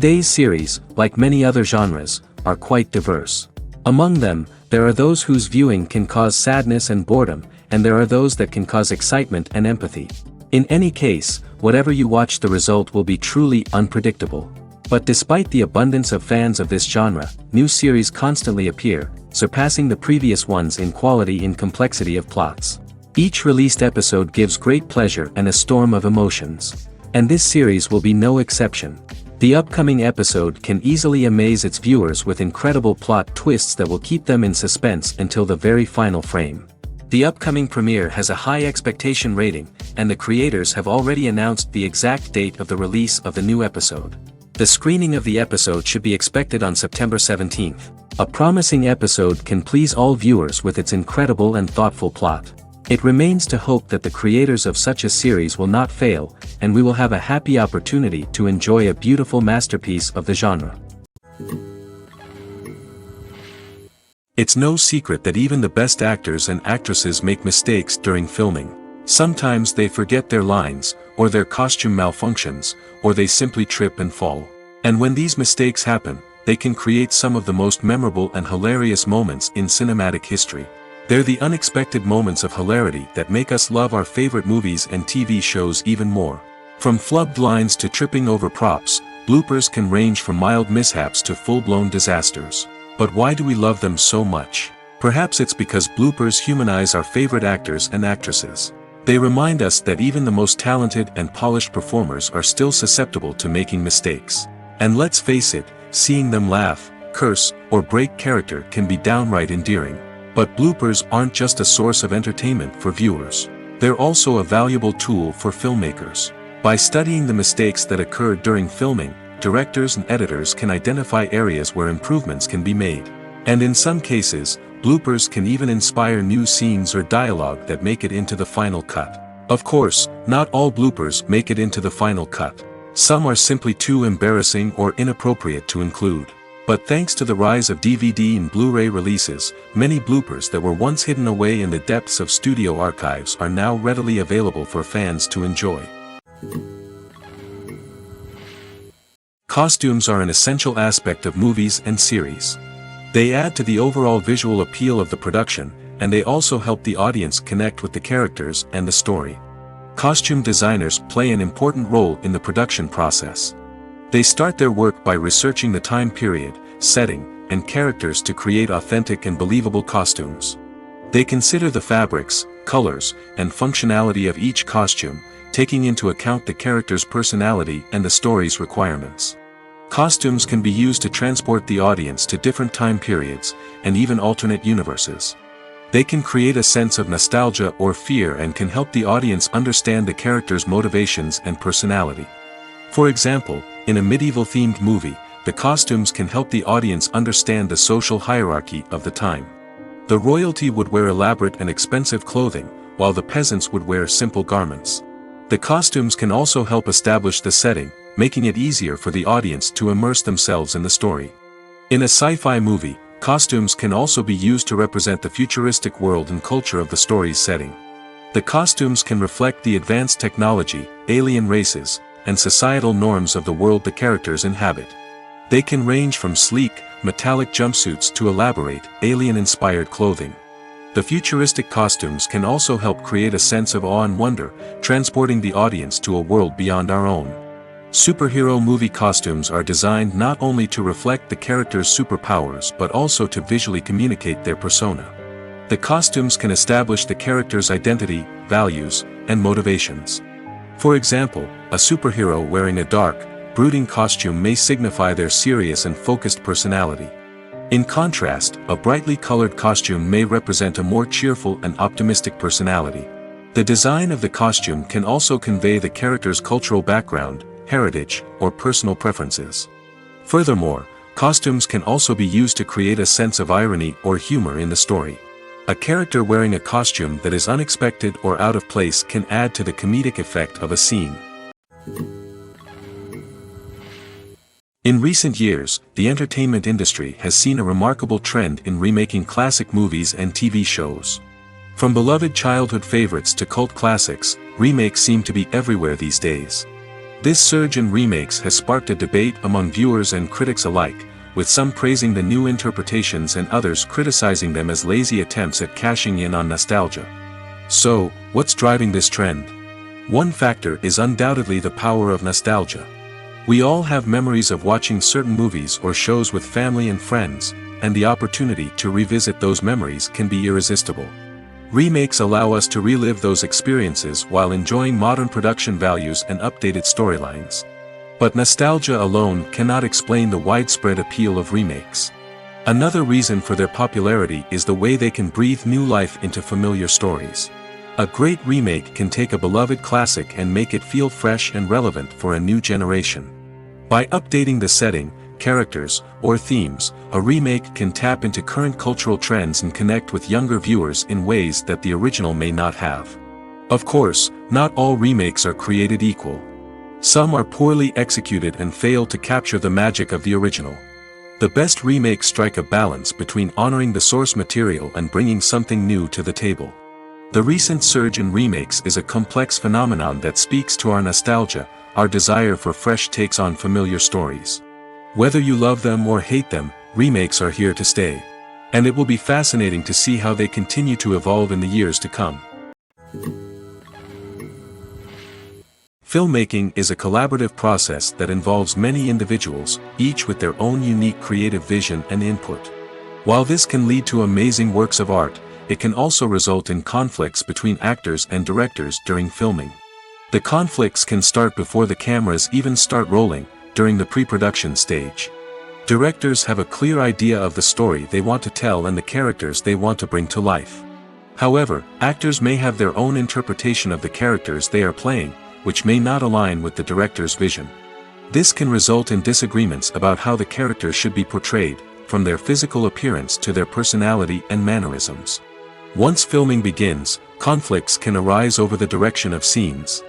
Today's series, like many other genres, are quite diverse. Among them, there are those whose viewing can cause sadness and boredom, and there are those that can cause excitement and empathy. In any case, whatever you watch, the result will be truly unpredictable. But despite the abundance of fans of this genre, new series constantly appear, surpassing the previous ones in quality and complexity of plots. Each released episode gives great pleasure and a storm of emotions. And this series will be no exception. The upcoming episode can easily amaze its viewers with incredible plot twists that will keep them in suspense until the very final frame. The upcoming premiere has a high expectation rating, and the creators have already announced the exact date of the release of the new episode. The screening of the episode should be expected on September 17th. A promising episode can please all viewers with its incredible and thoughtful plot. It remains to hope that the creators of such a series will not fail, and we will have a happy opportunity to enjoy a beautiful masterpiece of the genre. It's no secret that even the best actors and actresses make mistakes during filming. Sometimes they forget their lines, or their costume malfunctions, or they simply trip and fall. And when these mistakes happen, they can create some of the most memorable and hilarious moments in cinematic history. They're the unexpected moments of hilarity that make us love our favorite movies and TV shows even more. From flubbed lines to tripping over props, bloopers can range from mild mishaps to full-blown disasters. But why do we love them so much? Perhaps it's because bloopers humanize our favorite actors and actresses. They remind us that even the most talented and polished performers are still susceptible to making mistakes. And let's face it, seeing them laugh, curse, or break character can be downright endearing. But bloopers aren't just a source of entertainment for viewers. They're also a valuable tool for filmmakers. By studying the mistakes that occurred during filming, directors and editors can identify areas where improvements can be made. And in some cases, bloopers can even inspire new scenes or dialogue that make it into the final cut. Of course, not all bloopers make it into the final cut. Some are simply too embarrassing or inappropriate to include. But thanks to the rise of DVD and Blu-ray releases, many bloopers that were once hidden away in the depths of studio archives are now readily available for fans to enjoy. Costumes are an essential aspect of movies and series. They add to the overall visual appeal of the production, and they also help the audience connect with the characters and the story. Costume designers play an important role in the production process. They start their work by researching the time period, setting, and characters to create authentic and believable costumes. They consider the fabrics, colors, and functionality of each costume, taking into account the character's personality and the story's requirements. Costumes can be used to transport the audience to different time periods, and even alternate universes. They can create a sense of nostalgia or fear and can help the audience understand the character's motivations and personality. For example, in a medieval-themed movie, the costumes can help the audience understand the social hierarchy of the time. The royalty would wear elaborate and expensive clothing, while the peasants would wear simple garments. The costumes can also help establish the setting, making it easier for the audience to immerse themselves in the story. In a sci-fi movie, costumes can also be used to represent the futuristic world and culture of the story's setting. The costumes can reflect the advanced technology, alien races, and societal norms of the world the characters inhabit. They can range from sleek, metallic jumpsuits to elaborate, alien-inspired clothing. The futuristic costumes can also help create a sense of awe and wonder, transporting the audience to a world beyond our own. Superhero movie costumes are designed not only to reflect the character's superpowers but also to visually communicate their persona. The costumes can establish the character's identity, values, and motivations. For example, a superhero wearing a dark, brooding costume may signify their serious and focused personality. In contrast, a brightly colored costume may represent a more cheerful and optimistic personality. The design of the costume can also convey the character's cultural background, heritage, or personal preferences. Furthermore, costumes can also be used to create a sense of irony or humor in the story. A character wearing a costume that is unexpected or out of place can add to the comedic effect of a scene. In recent years, the entertainment industry has seen a remarkable trend in remaking classic movies and TV shows. From beloved childhood favorites to cult classics, remakes seem to be everywhere these days. This surge in remakes has sparked a debate among viewers and critics alike, with some praising the new interpretations and others criticizing them as lazy attempts at cashing in on nostalgia. So, what's driving this trend? One factor is undoubtedly the power of nostalgia. We all have memories of watching certain movies or shows with family and friends, and the opportunity to revisit those memories can be irresistible. Remakes allow us to relive those experiences while enjoying modern production values and updated storylines. But nostalgia alone cannot explain the widespread appeal of remakes. Another reason for their popularity is the way they can breathe new life into familiar stories. A great remake can take a beloved classic and make it feel fresh and relevant for a new generation. By updating the setting, characters, or themes, a remake can tap into current cultural trends and connect with younger viewers in ways that the original may not have. Of course, not all remakes are created equal. Some are poorly executed and fail to capture the magic of the original. The best remakes strike a balance between honoring the source material and bringing something new to the table. The recent surge in remakes is a complex phenomenon that speaks to our nostalgia, our desire for fresh takes on familiar stories. Whether you love them or hate them, remakes are here to stay. And it will be fascinating to see how they continue to evolve in the years to come. Filmmaking is a collaborative process that involves many individuals, each with their own unique creative vision and input. While this can lead to amazing works of art, it can also result in conflicts between actors and directors during filming. The conflicts can start before the cameras even start rolling, during the pre-production stage. Directors have a clear idea of the story they want to tell and the characters they want to bring to life. However, actors may have their own interpretation of the characters they are playing, which may not align with the director's vision. This can result in disagreements about how the characters should be portrayed, from their physical appearance to their personality and mannerisms. Once filming begins, conflicts can arise over the direction of scenes.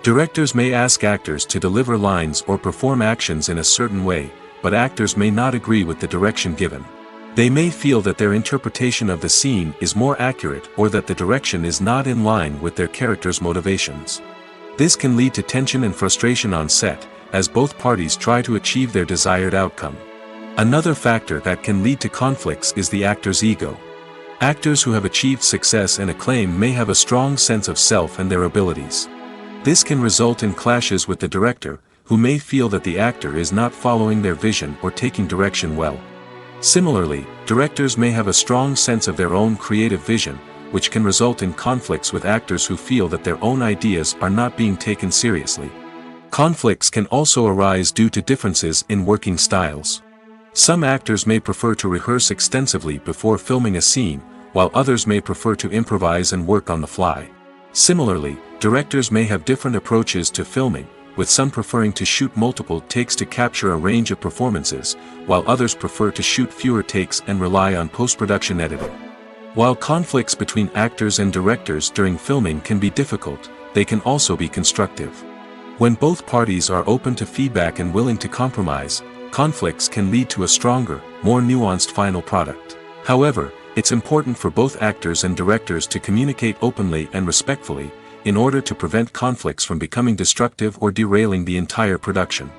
Directors may ask actors to deliver lines or perform actions in a certain way, but actors may not agree with the direction given. They may feel that their interpretation of the scene is more accurate or that the direction is not in line with their character's motivations. This can lead to tension and frustration on set, as both parties try to achieve their desired outcome. Another factor that can lead to conflicts is the actor's ego. Actors who have achieved success and acclaim may have a strong sense of self and their abilities. This can result in clashes with the director, who may feel that the actor is not following their vision or taking direction well. Similarly, directors may have a strong sense of their own creative vision, which can result in conflicts with actors who feel that their own ideas are not being taken seriously. Conflicts can also arise due to differences in working styles. Some actors may prefer to rehearse extensively before filming a scene, while others may prefer to improvise and work on the fly. Similarly, directors may have different approaches to filming, with some preferring to shoot multiple takes to capture a range of performances, while others prefer to shoot fewer takes and rely on post-production editing. While conflicts between actors and directors during filming can be difficult, they can also be constructive. When both parties are open to feedback and willing to compromise, conflicts can lead to a stronger, more nuanced final product. However, it's important for both actors and directors to communicate openly and respectfully, in order to prevent conflicts from becoming destructive or derailing the entire production.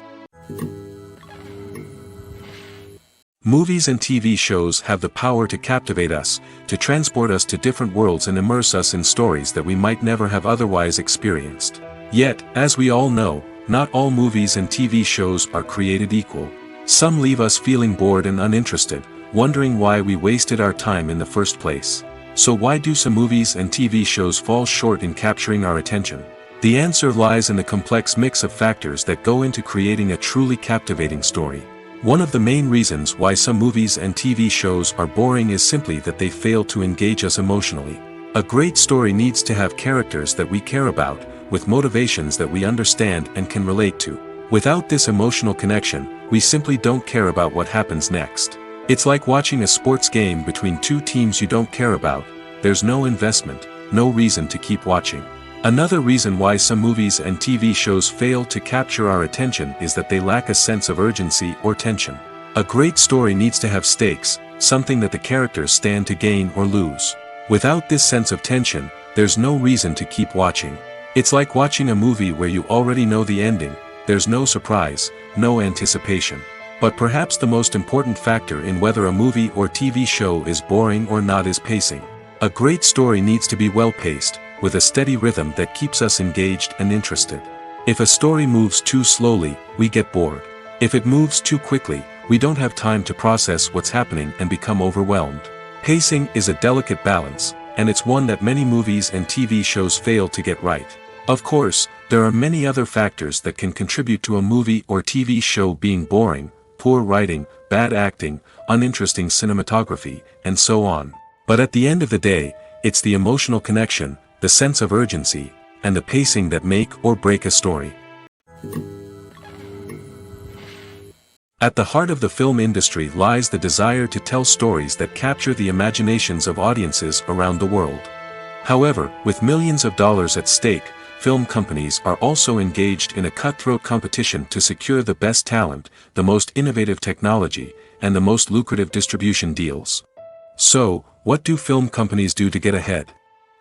Movies and TV shows have the power to captivate us, to transport us to different worlds and immerse us in stories that we might never have otherwise experienced. Yet, as we all know, not all movies and TV shows are created equal. Some leave us feeling bored and uninterested, wondering why we wasted our time in the first place. So why do some movies and TV shows fall short in capturing our attention? The answer lies in the complex mix of factors that go into creating a truly captivating story. One of the main reasons why some movies and TV shows are boring is simply that they fail to engage us emotionally. A great story needs to have characters that we care about, with motivations that we understand and can relate to. Without this emotional connection, we simply don't care about what happens next. It's like watching a sports game between two teams you don't care about. There's no investment, no reason to keep watching. Another reason why some movies and TV shows fail to capture our attention is that they lack a sense of urgency or tension. A great story needs to have stakes, something that the characters stand to gain or lose. Without this sense of tension, there's no reason to keep watching. It's like watching a movie where you already know the ending, there's no surprise, no anticipation. But perhaps the most important factor in whether a movie or TV show is boring or not is pacing. A great story needs to be well paced, with a steady rhythm that keeps us engaged and interested. If a story moves too slowly, we get bored. If it moves too quickly, we don't have time to process what's happening and become overwhelmed. Pacing is a delicate balance, and it's one that many movies and TV shows fail to get right. Of course, there are many other factors that can contribute to a movie or TV show being boring: poor writing, bad acting, uninteresting cinematography, and so on. But at the end of the day, it's the emotional connection, the sense of urgency, and the pacing that make or break a story. At the heart of the film industry lies the desire to tell stories that capture the imaginations of audiences around the world. However, with millions of dollars at stake, film companies are also engaged in a cutthroat competition to secure the best talent, the most innovative technology, and the most lucrative distribution deals. So, what do film companies do to get ahead?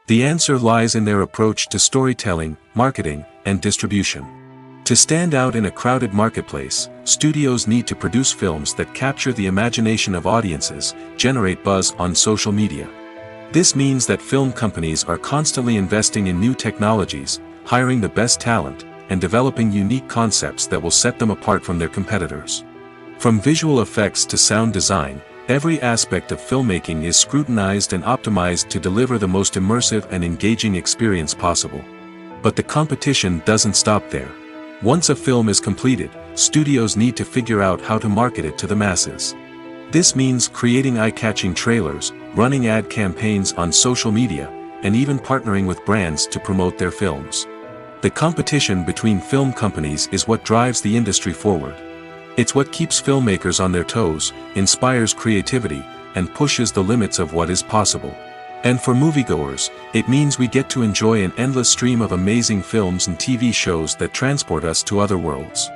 The answer lies in their approach to storytelling, marketing, and distribution. To stand out in a crowded marketplace, studios need to produce films that capture the imagination of audiences, generate buzz on social media. This means that film companies are constantly investing in new technologies, hiring the best talent, and developing unique concepts that will set them apart from their competitors. From visual effects to sound design, every aspect of filmmaking is scrutinized and optimized to deliver the most immersive and engaging experience possible. But the competition doesn't stop there. Once a film is completed, studios need to figure out how to market it to the masses. This means creating eye-catching trailers, running ad campaigns on social media, and even partnering with brands to promote their films. The competition between film companies is what drives the industry forward. It's what keeps filmmakers on their toes, inspires creativity, and pushes the limits of what is possible. And for moviegoers, it means we get to enjoy an endless stream of amazing films and TV shows that transport us to other worlds.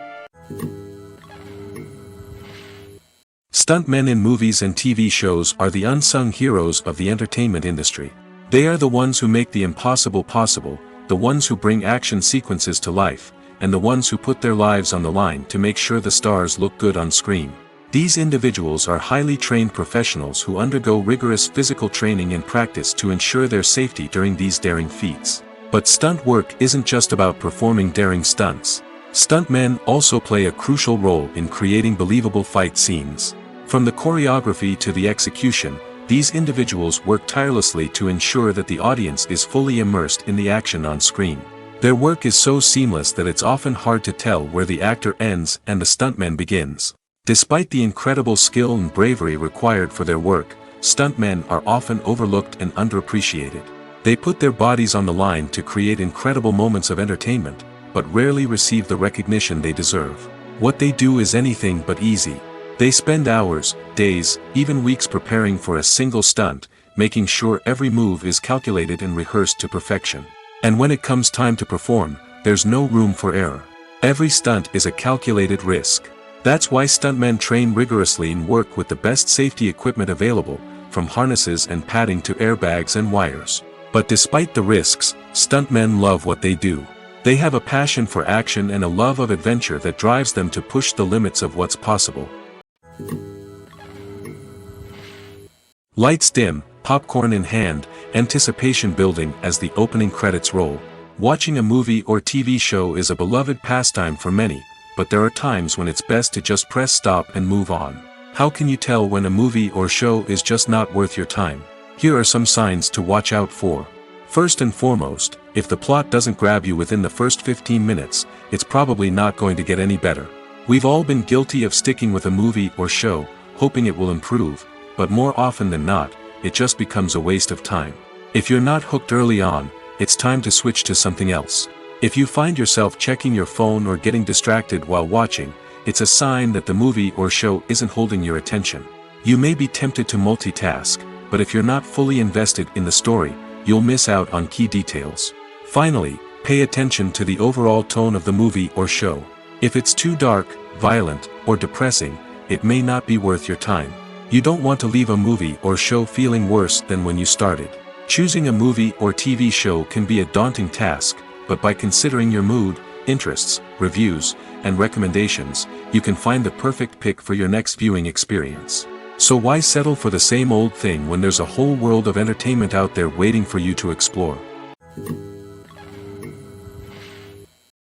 Stuntmen in movies and TV shows are the unsung heroes of the entertainment industry. They are the ones who make the impossible possible, the ones who bring action sequences to life, and the ones who put their lives on the line to make sure the stars look good on screen. These individuals are highly trained professionals who undergo rigorous physical training and practice to ensure their safety during these daring feats. But stunt work isn't just about performing daring stunts. Stuntmen also play a crucial role in creating believable fight scenes. From the choreography to the execution, these individuals work tirelessly to ensure that the audience is fully immersed in the action on screen. Their work is so seamless that it's often hard to tell where the actor ends and the stuntman begins. Despite the incredible skill and bravery required for their work, stuntmen are often overlooked and underappreciated. They put their bodies on the line to create incredible moments of entertainment, but rarely receive the recognition they deserve. What they do is anything but easy. They spend hours, days, even weeks preparing for a single stunt, making sure every move is calculated and rehearsed to perfection. And when it comes time to perform, there's no room for error. Every stunt is a calculated risk. That's why stuntmen train rigorously and work with the best safety equipment available, from harnesses and padding to airbags and wires. But despite the risks, stuntmen love what they do. They have a passion for action and a love of adventure that drives them to push the limits of what's possible. Lights dim, popcorn in hand, anticipation building as the opening credits roll. Watching a movie or TV show is a beloved pastime for many, but there are times when it's best to just press stop and move on. How can you tell when a movie or show is just not worth your time? Here are some signs to watch out for. First and foremost, if the plot doesn't grab you within the first 15 minutes, it's probably not going to get any better. We've all been guilty of sticking with a movie or show, hoping it will improve, but more often than not, it just becomes a waste of time. If you're not hooked early on, it's time to switch to something else. If you find yourself checking your phone or getting distracted while watching, it's a sign that the movie or show isn't holding your attention. You may be tempted to multitask, but if you're not fully invested in the story, you'll miss out on key details. Finally, pay attention to the overall tone of the movie or show. If it's too dark, violent, or depressing, it may not be worth your time. You don't want to leave a movie or show feeling worse than when you started. Choosing a movie or TV show can be a daunting task, but by considering your mood, interests, reviews, and recommendations, you can find the perfect pick for your next viewing experience. So why settle for the same old thing when there's a whole world of entertainment out there waiting for you to explore?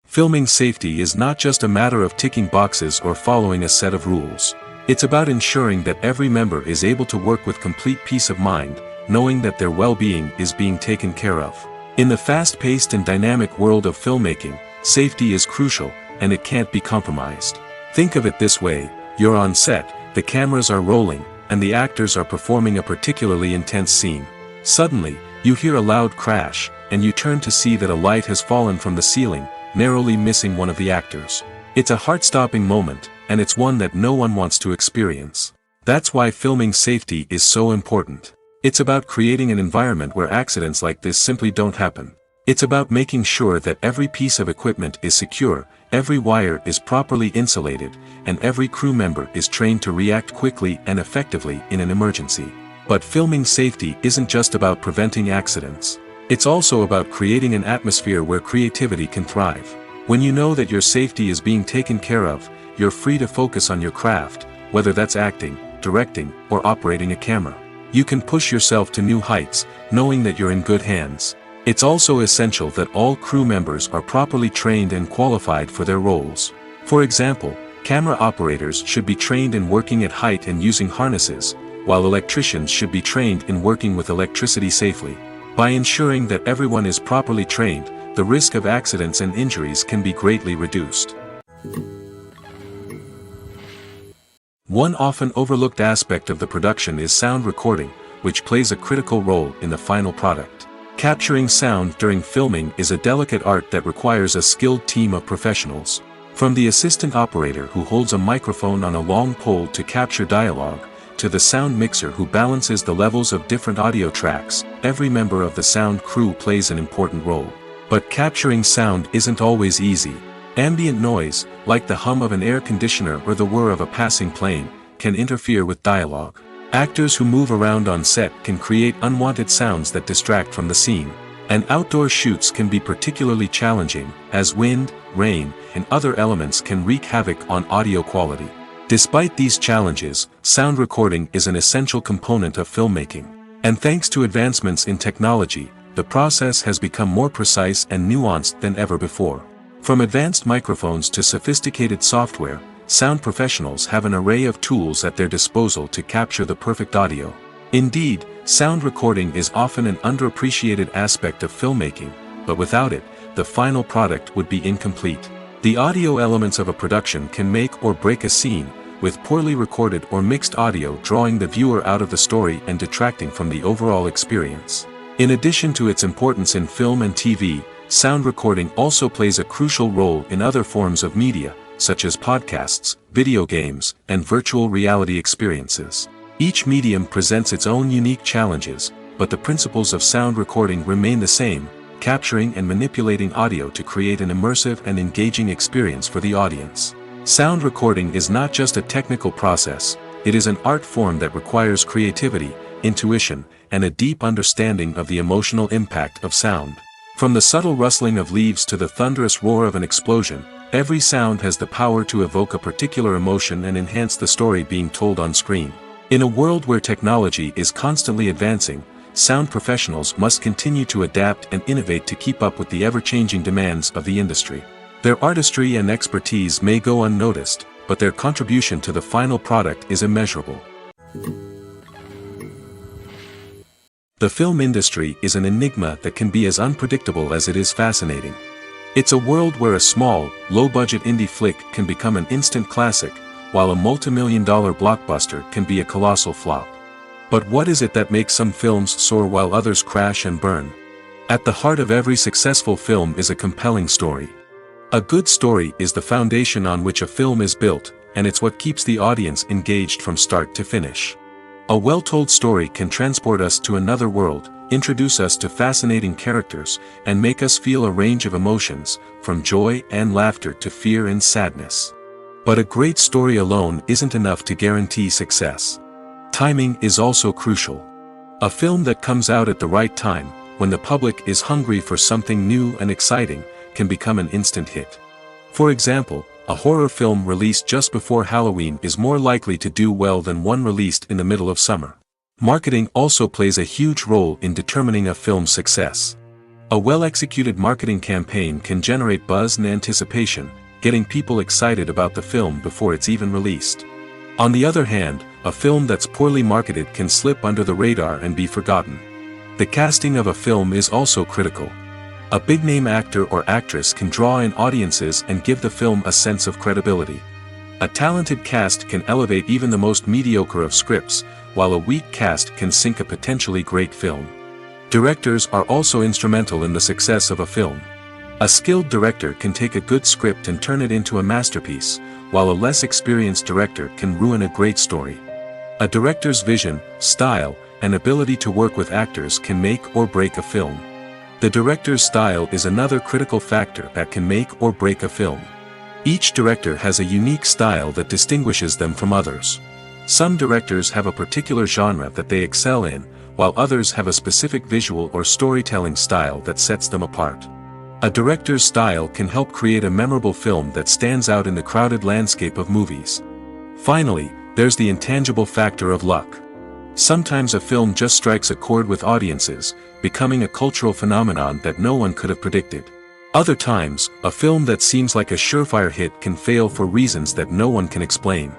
Filming safety is not just a matter of ticking boxes or following a set of rules. It's about ensuring that every member is able to work with complete peace of mind, knowing that their well-being is being taken care of. In the fast-paced and dynamic world of filmmaking, safety is crucial, and it can't be compromised. Think of it this way: you're on set, the cameras are rolling, and the actors are performing a particularly intense scene. Suddenly, you hear a loud crash, and you turn to see that a light has fallen from the ceiling, narrowly missing one of the actors. It's a heart-stopping moment, and it's one that no one wants to experience. That's why filming safety is so important. It's about creating an environment where accidents like this simply don't happen. It's about making sure that every piece of equipment is secure, every wire is properly insulated, and every crew member is trained to react quickly and effectively in an emergency. But filming safety isn't just about preventing accidents. It's also about creating an atmosphere where creativity can thrive. When you know that your safety is being taken care of, you're free to focus on your craft, whether that's acting, directing, or operating a camera. You can push yourself to new heights, knowing that you're in good hands. It's also essential that all crew members are properly trained and qualified for their roles. For example, camera operators should be trained in working at height and using harnesses, while electricians should be trained in working with electricity safely. By ensuring that everyone is properly trained, the risk of accidents and injuries can be greatly reduced. One often overlooked aspect of the production is sound recording, which plays a critical role in the final product. Capturing sound during filming is a delicate art that requires a skilled team of professionals. From the assistant operator who holds a microphone on a long pole to capture dialogue, to the sound mixer who balances the levels of different audio tracks, every member of the sound crew plays an important role. But capturing sound isn't always easy. Ambient noise, like the hum of an air conditioner or the whir of a passing plane, can interfere with dialogue. Actors who move around on set can create unwanted sounds that distract from the scene. And outdoor shoots can be particularly challenging, as wind, rain, and other elements can wreak havoc on audio quality. Despite these challenges, sound recording is an essential component of filmmaking. And thanks to advancements in technology, the process has become more precise and nuanced than ever before. From advanced microphones to sophisticated software, sound professionals have an array of tools at their disposal to capture the perfect audio. Indeed, sound recording is often an underappreciated aspect of filmmaking, but without it, the final product would be incomplete. The audio elements of a production can make or break a scene, with poorly recorded or mixed audio drawing the viewer out of the story and detracting from the overall experience. In addition to its importance in film and TV, sound recording also plays a crucial role in other forms of media, such as podcasts, video games, and virtual reality experiences. Each medium presents its own unique challenges, but the principles of sound recording remain the same: capturing and manipulating audio to create an immersive and engaging experience for the audience. Sound recording is not just a technical process, it is an art form that requires creativity, intuition, and a deep understanding of the emotional impact of sound. From the subtle rustling of leaves to the thunderous roar of an explosion, every sound has the power to evoke a particular emotion and enhance the story being told on screen. In a world where technology is constantly advancing, sound professionals must continue to adapt and innovate to keep up with the ever-changing demands of the industry. Their artistry and expertise may go unnoticed, but their contribution to the final product is immeasurable. The film industry is an enigma that can be as unpredictable as it is fascinating. It's a world where a small, low-budget indie flick can become an instant classic, while a multi-million-dollar blockbuster can be a colossal flop. But what is it that makes some films soar while others crash and burn? At the heart of every successful film is a compelling story. A good story is the foundation on which a film is built, and it's what keeps the audience engaged from start to finish. A well-told story can transport us to another world, introduce us to fascinating characters, and make us feel a range of emotions, from joy and laughter to fear and sadness. But a great story alone isn't enough to guarantee success. Timing is also crucial. A film that comes out at the right time, when the public is hungry for something new and exciting, can become an instant hit. For example, a horror film released just before Halloween is more likely to do well than one released in the middle of summer. Marketing also plays a huge role in determining a film's success. A well-executed marketing campaign can generate buzz and anticipation, getting people excited about the film before it's even released. On the other hand, a film that's poorly marketed can slip under the radar and be forgotten. The casting of a film is also critical. A big-name actor or actress can draw in audiences and give the film a sense of credibility. A talented cast can elevate even the most mediocre of scripts, while a weak cast can sink a potentially great film. Directors are also instrumental in the success of a film. A skilled director can take a good script and turn it into a masterpiece, while a less experienced director can ruin a great story. A director's vision, style, and ability to work with actors can make or break a film. The director's style is another critical factor that can make or break a film. Each director has a unique style that distinguishes them from others. Some directors have a particular genre that they excel in, while others have a specific visual or storytelling style that sets them apart. A director's style can help create a memorable film that stands out in the crowded landscape of movies. Finally, there's the intangible factor of luck. Sometimes a film just strikes a chord with audiences, becoming a cultural phenomenon that no one could have predicted. Other times, a film that seems like a surefire hit can fail for reasons that no one can explain.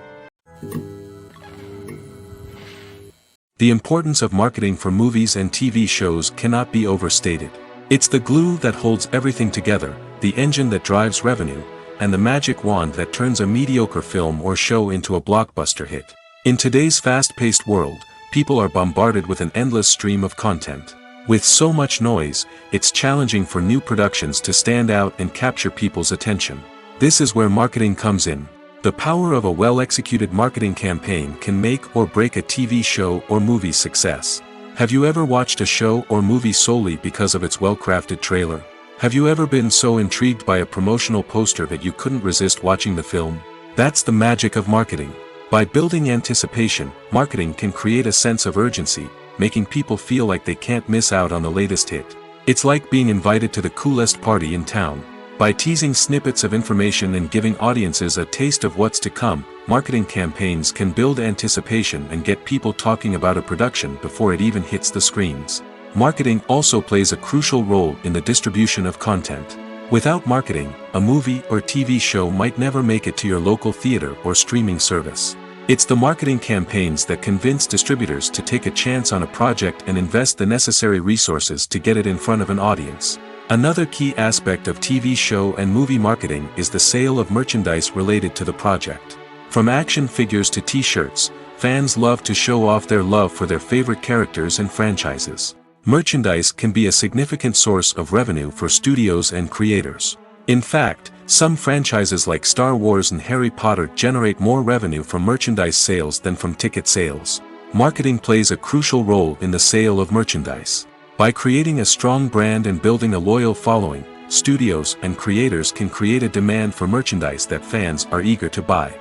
The importance of marketing for movies and TV shows cannot be overstated. It's the glue that holds everything together, the engine that drives revenue, and the magic wand that turns a mediocre film or show into a blockbuster hit. In today's fast-paced world, people are bombarded with an endless stream of content. With so much noise, it's challenging for new productions to stand out and capture people's attention. This is where marketing comes in. The power of a well-executed marketing campaign can make or break a TV show or movie's success. Have you ever watched a show or movie solely because of its well-crafted trailer? Have you ever been so intrigued by a promotional poster that you couldn't resist watching the film? That's the magic of marketing. By building anticipation, marketing can create a sense of urgency, making people feel like they can't miss out on the latest hit. It's like being invited to the coolest party in town. By teasing snippets of information and giving audiences a taste of what's to come, marketing campaigns can build anticipation and get people talking about a production before it even hits the screens. Marketing also plays a crucial role in the distribution of content. Without marketing, a movie or TV show might never make it to your local theater or streaming service. It's the marketing campaigns that convince distributors to take a chance on a project and invest the necessary resources to get it in front of an audience. Another key aspect of TV show and movie marketing is the sale of merchandise related to the project. From action figures to t-shirts, fans love to show off their love for their favorite characters and franchises. Merchandise can be a significant source of revenue for studios and creators. In fact, some franchises like Star Wars and Harry Potter generate more revenue from merchandise sales than from ticket sales. Marketing plays a crucial role in the sale of merchandise. By creating a strong brand and building a loyal following, studios and creators can create a demand for merchandise that fans are eager to buy.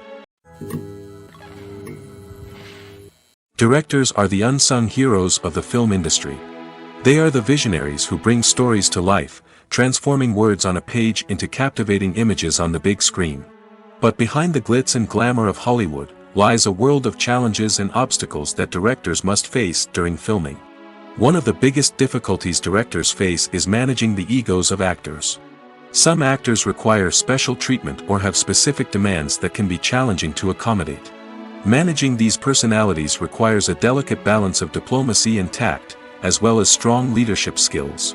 Directors are the unsung heroes of the film industry. They are the visionaries who bring stories to life, transforming words on a page into captivating images on the big screen. But behind the glitz and glamour of Hollywood, lies a world of challenges and obstacles that directors must face during filming. One of the biggest difficulties directors face is managing the egos of actors. Some actors require special treatment or have specific demands that can be challenging to accommodate. Managing these personalities requires a delicate balance of diplomacy and tact, as well as strong leadership skills.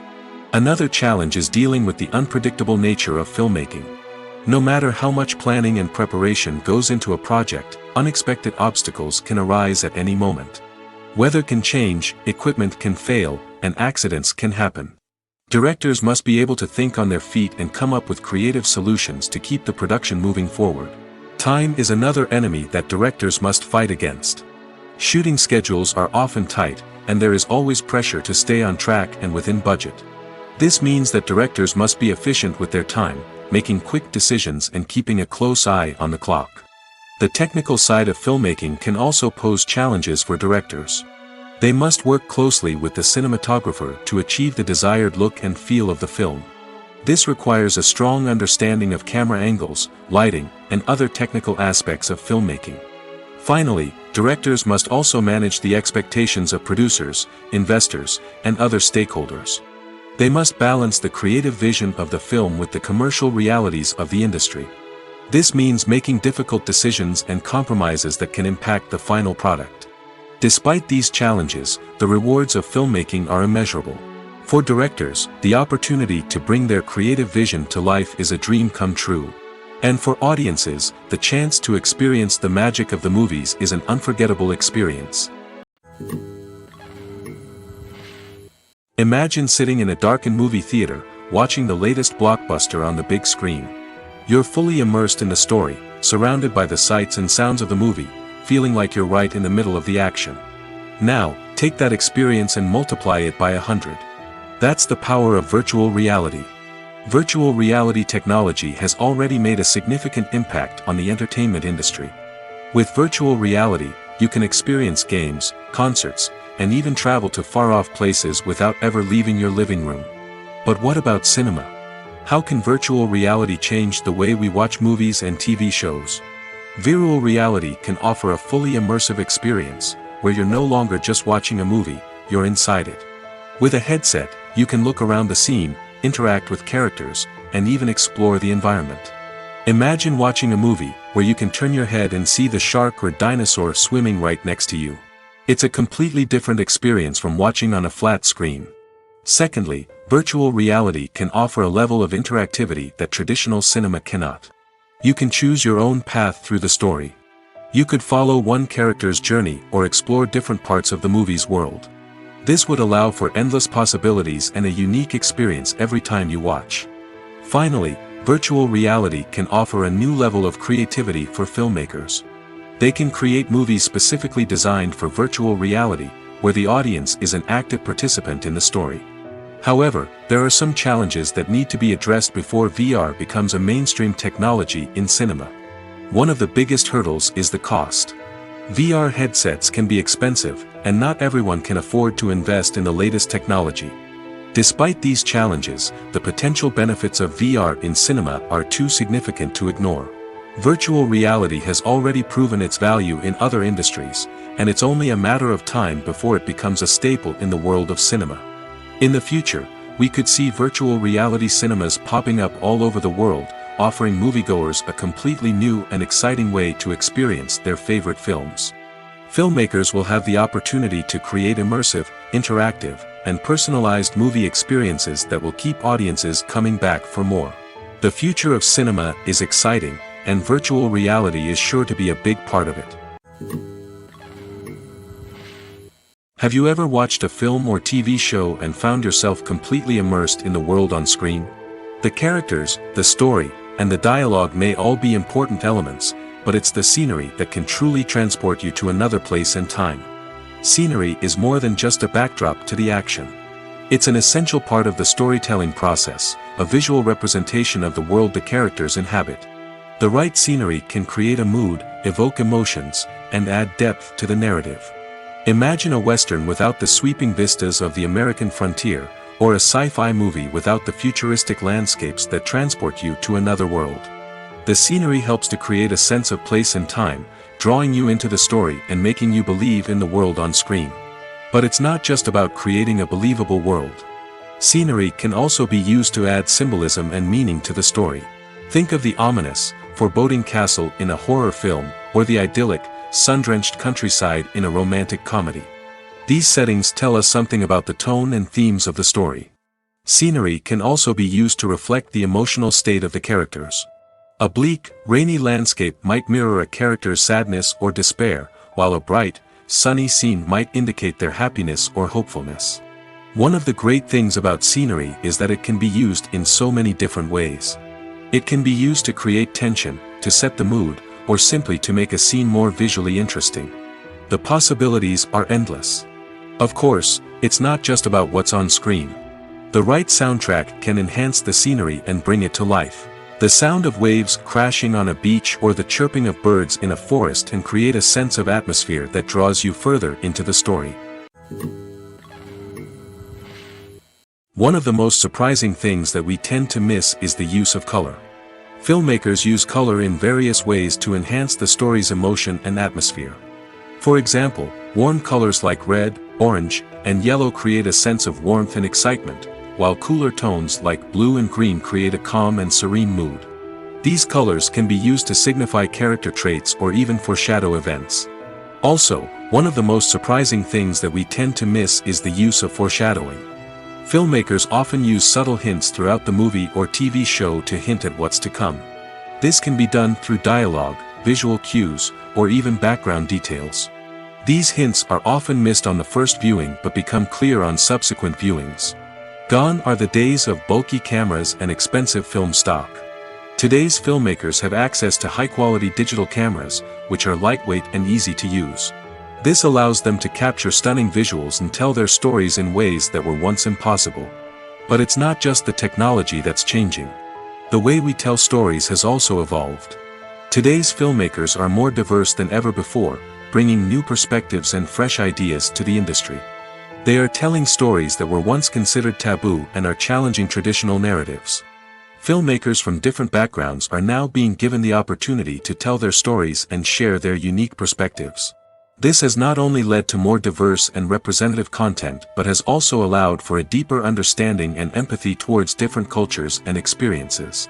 Another challenge is dealing with the unpredictable nature of filmmaking. No matter how much planning and preparation goes into a project, unexpected obstacles can arise at any moment. Weather can change, equipment can fail, and accidents can happen. Directors must be able to think on their feet and come up with creative solutions to keep the production moving forward. Time is another enemy that directors must fight against. Shooting schedules are often tight, and there is always pressure to stay on track and within budget. This means that directors must be efficient with their time, making quick decisions and keeping a close eye on the clock. The technical side of filmmaking can also pose challenges for directors. They must work closely with the cinematographer to achieve the desired look and feel of the film. This requires a strong understanding of camera angles, lighting, and other technical aspects of filmmaking. Finally, directors must also manage the expectations of producers, investors, and other stakeholders. They must balance the creative vision of the film with the commercial realities of the industry. This means making difficult decisions and compromises that can impact the final product. Despite these challenges, the rewards of filmmaking are immeasurable. For directors, the opportunity to bring their creative vision to life is a dream come true. And for audiences, the chance to experience the magic of the movies is an unforgettable experience. Imagine sitting in a darkened movie theater, watching the latest blockbuster on the big screen. You're fully immersed in the story, surrounded by the sights and sounds of the movie, feeling like you're right in the middle of the action. Now, take that experience and multiply it by 100. That's the power of virtual reality. Virtual reality technology has already made a significant impact on the entertainment industry. With virtual reality, you can experience games, concerts, and even travel to far-off places without ever leaving your living room. But what about cinema? How can virtual reality change the way we watch movies and TV shows? Virtual reality can offer a fully immersive experience, where you're no longer just watching a movie, you're inside it. With a headset, you can look around the scene, interact with characters, and even explore the environment. Imagine watching a movie where you can turn your head and see the shark or dinosaur swimming right next to you. It's a completely different experience from watching on a flat screen. Secondly, virtual reality can offer a level of interactivity that traditional cinema cannot. You can choose your own path through the story. You could follow one character's journey or explore different parts of the movie's world. This would allow for endless possibilities and a unique experience every time you watch. Finally, virtual reality can offer a new level of creativity for filmmakers. They can create movies specifically designed for virtual reality, where the audience is an active participant in the story. However, there are some challenges that need to be addressed before VR becomes a mainstream technology in cinema. One of the biggest hurdles is the cost. VR headsets can be expensive, and not everyone can afford to invest in the latest technology. Despite these challenges, the potential benefits of VR in cinema are too significant to ignore. Virtual reality has already proven its value in other industries, and it's only a matter of time before it becomes a staple in the world of cinema. In the future, we could see virtual reality cinemas popping up all over the world, offering moviegoers a completely new and exciting way to experience their favorite films. Filmmakers will have the opportunity to create immersive, interactive, and personalized movie experiences that will keep audiences coming back for more. The future of cinema is exciting, and virtual reality is sure to be a big part of it. Have you ever watched a film or TV show and found yourself completely immersed in the world on screen? The characters, the story, and the dialogue may all be important elements, but it's the scenery that can truly transport you to another place and time. Scenery is more than just a backdrop to the action. It's an essential part of the storytelling process, a visual representation of the world the characters inhabit. The right scenery can create a mood, evoke emotions, and add depth to the narrative. Imagine a Western without the sweeping vistas of the American frontier, or a sci-fi movie without the futuristic landscapes that transport you to another world. The scenery helps to create a sense of place and time, drawing you into the story and making you believe in the world on screen. But it's not just about creating a believable world. Scenery can also be used to add symbolism and meaning to the story. Think of the ominous, foreboding castle in a horror film, or the idyllic, sun-drenched countryside in a romantic comedy. These settings tell us something about the tone and themes of the story. Scenery can also be used to reflect the emotional state of the characters. A bleak, rainy landscape might mirror a character's sadness or despair, while a bright, sunny scene might indicate their happiness or hopefulness. One of the great things about scenery is that it can be used in so many different ways. It can be used to create tension, to set the mood, or simply to make a scene more visually interesting. The possibilities are endless. Of course, it's not just about what's on screen. The right soundtrack can enhance the scenery and bring it to life. The sound of waves crashing on a beach or the chirping of birds in a forest can create a sense of atmosphere that draws you further into the story. One of the most surprising things that we tend to miss is the use of color. Filmmakers use color in various ways to enhance the story's emotion and atmosphere. For example, warm colors like red, orange, and yellow create a sense of warmth and excitement, while cooler tones like blue and green create a calm and serene mood. These colors can be used to signify character traits or even foreshadow events. Also, one of the most surprising things that we tend to miss is the use of foreshadowing. Filmmakers often use subtle hints throughout the movie or TV show to hint at what's to come. This can be done through dialogue, visual cues, or even background details. These hints are often missed on the first viewing but become clear on subsequent viewings. Gone are the days of bulky cameras and expensive film stock. Today's filmmakers have access to high-quality digital cameras, which are lightweight and easy to use. This allows them to capture stunning visuals and tell their stories in ways that were once impossible. But it's not just the technology that's changing. The way we tell stories has also evolved. Today's filmmakers are more diverse than ever before, bringing new perspectives and fresh ideas to the industry. They are telling stories that were once considered taboo and are challenging traditional narratives. Filmmakers from different backgrounds are now being given the opportunity to tell their stories and share their unique perspectives. This has not only led to more diverse and representative content but has also allowed for a deeper understanding and empathy towards different cultures and experiences.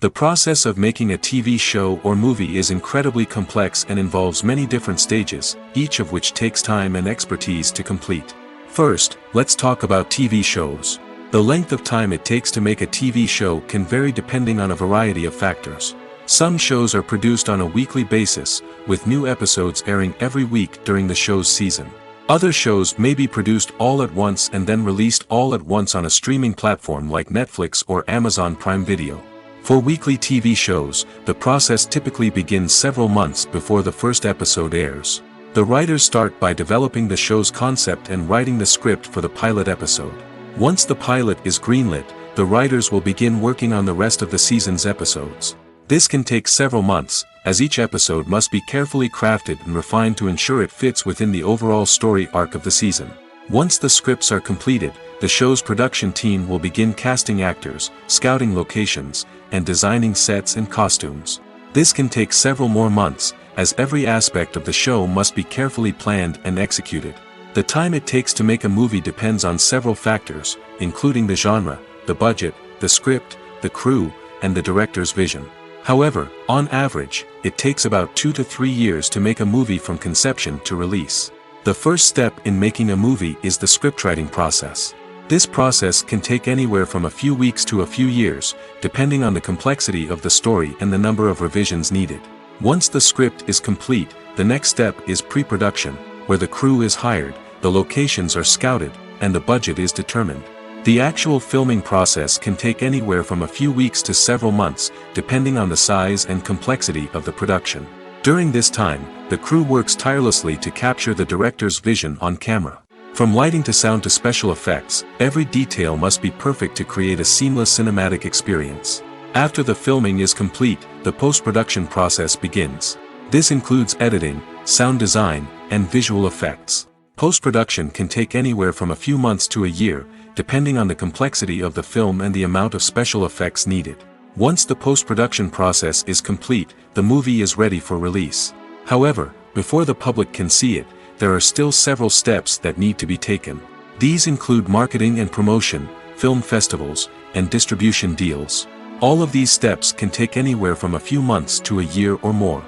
The process of making a TV show or movie is incredibly complex and involves many different stages, each of which takes time and expertise to complete. First, let's talk about TV shows. The length of time it takes to make a TV show can vary depending on a variety of factors. Some shows are produced on a weekly basis, with new episodes airing every week during the show's season. Other shows may be produced all at once and then released all at once on a streaming platform like Netflix or Amazon Prime Video. For weekly TV shows, the process typically begins several months before the first episode airs. The writers start by developing the show's concept and writing the script for the pilot episode. Once the pilot is greenlit, the writers will begin working on the rest of the season's episodes. This can take several months, as each episode must be carefully crafted and refined to ensure it fits within the overall story arc of the season. Once the scripts are completed, the show's production team will begin casting actors, scouting locations, and designing sets and costumes. This can take several more months, as every aspect of the show must be carefully planned and executed. The time it takes to make a movie depends on several factors, including the genre, the budget, the script, the crew, and the director's vision. However, on average, it takes about 2 to 3 years to make a movie from conception to release. The first step in making a movie is the scriptwriting process. This process can take anywhere from a few weeks to a few years, depending on the complexity of the story and the number of revisions needed. Once the script is complete, the next step is pre-production, where the crew is hired, the locations are scouted, and the budget is determined. The actual filming process can take anywhere from a few weeks to several months, depending on the size and complexity of the production. During this time, the crew works tirelessly to capture the director's vision on camera. From lighting to sound to special effects, every detail must be perfect to create a seamless cinematic experience. After the filming is complete, the post-production process begins. This includes editing, sound design, and visual effects. Post-production can take anywhere from a few months to a year, depending on the complexity of the film and the amount of special effects needed. Once the post-production process is complete, the movie is ready for release. However, before the public can see it, there are still several steps that need to be taken. These include marketing and promotion, film festivals, and distribution deals. All of these steps can take anywhere from a few months to a year or more.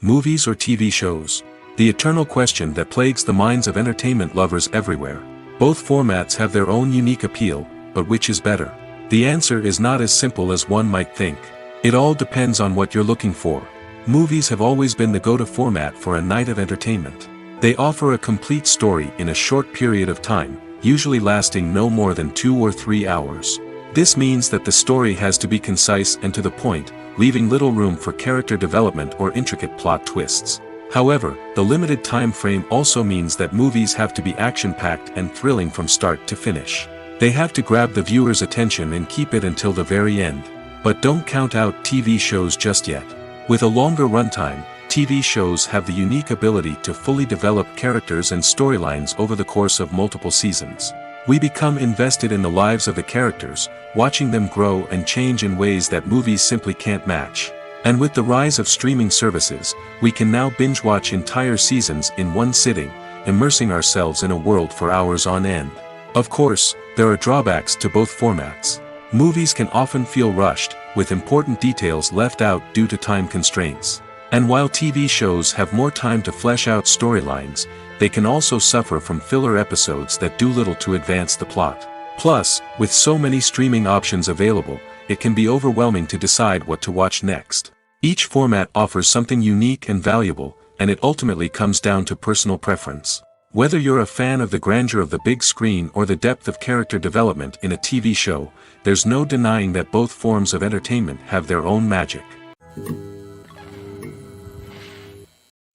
Movies or TV shows? The eternal question that plagues the minds of entertainment lovers everywhere. Both formats have their own unique appeal, but which is better? The answer is not as simple as one might think. It all depends on what you're looking for. Movies have always been the go-to format for a night of entertainment. They offer a complete story in a short period of time, usually lasting no more than 2 or 3 hours. This means that the story has to be concise and to the point, leaving little room for character development or intricate plot twists. However, the limited time frame also means that movies have to be action-packed and thrilling from start to finish. They have to grab the viewer's attention and keep it until the very end. But don't count out TV shows just yet. With a longer runtime, TV shows have the unique ability to fully develop characters and storylines over the course of multiple seasons. We become invested in the lives of the characters, watching them grow and change in ways that movies simply can't match. And with the rise of streaming services, we can now binge-watch entire seasons in one sitting, immersing ourselves in a world for hours on end. Of course, there are drawbacks to both formats. Movies can often feel rushed, with important details left out due to time constraints. And while TV shows have more time to flesh out storylines, they can also suffer from filler episodes that do little to advance the plot. Plus, with so many streaming options available, it can be overwhelming to decide what to watch next. Each format offers something unique and valuable, and it ultimately comes down to personal preference. Whether you're a fan of the grandeur of the big screen or the depth of character development in a TV show, there's no denying that both forms of entertainment have their own magic.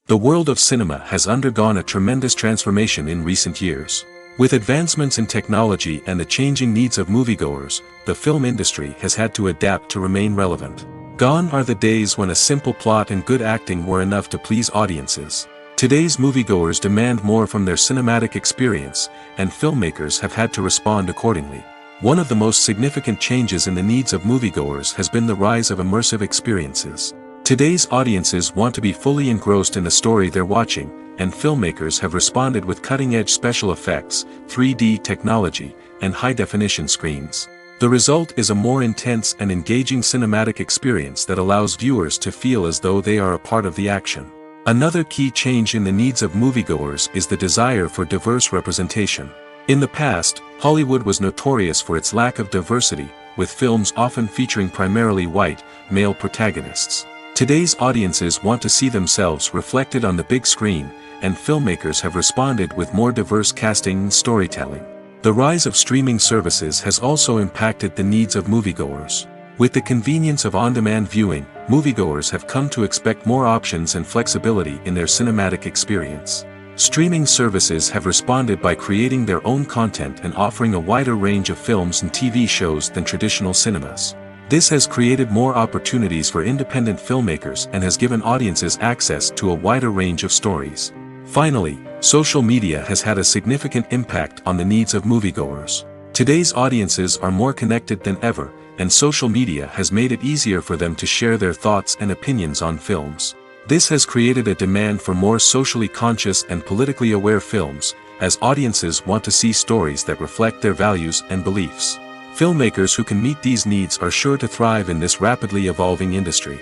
The world of cinema has undergone a tremendous transformation in recent years. With advancements in technology and the changing needs of moviegoers, the film industry has had to adapt to remain relevant. Gone are the days when a simple plot and good acting were enough to please audiences. Today's moviegoers demand more from their cinematic experience, and filmmakers have had to respond accordingly. One of the most significant changes in the needs of moviegoers has been the rise of immersive experiences. Today's audiences want to be fully engrossed in the story they're watching, and filmmakers have responded with cutting-edge special effects, 3D technology, and high-definition screens. The result is a more intense and engaging cinematic experience that allows viewers to feel as though they are a part of the action. Another key change in the needs of moviegoers is the desire for diverse representation. In the past, Hollywood was notorious for its lack of diversity, with films often featuring primarily white, male protagonists. Today's audiences want to see themselves reflected on the big screen, and filmmakers have responded with more diverse casting and storytelling. The rise of streaming services has also impacted the needs of moviegoers. With the convenience of on-demand viewing, moviegoers have come to expect more options and flexibility in their cinematic experience. Streaming services have responded by creating their own content and offering a wider range of films and TV shows than traditional cinemas. This has created more opportunities for independent filmmakers and has given audiences access to a wider range of stories. Finally, social media has had a significant impact on the needs of moviegoers. Today's audiences are more connected than ever, and social media has made it easier for them to share their thoughts and opinions on films. This has created a demand for more socially conscious and politically aware films, as audiences want to see stories that reflect their values and beliefs. Filmmakers who can meet these needs are sure to thrive in this rapidly evolving industry.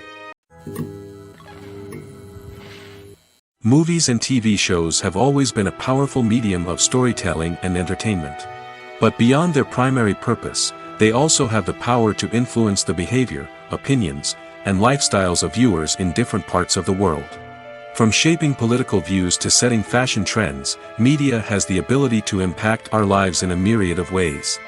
Movies and TV shows have always been a powerful medium of storytelling and entertainment. But beyond their primary purpose, they also have the power to influence the behavior, opinions, and lifestyles of viewers in different parts of the world. From shaping political views to setting fashion trends, media has the ability to impact our lives in a myriad of ways.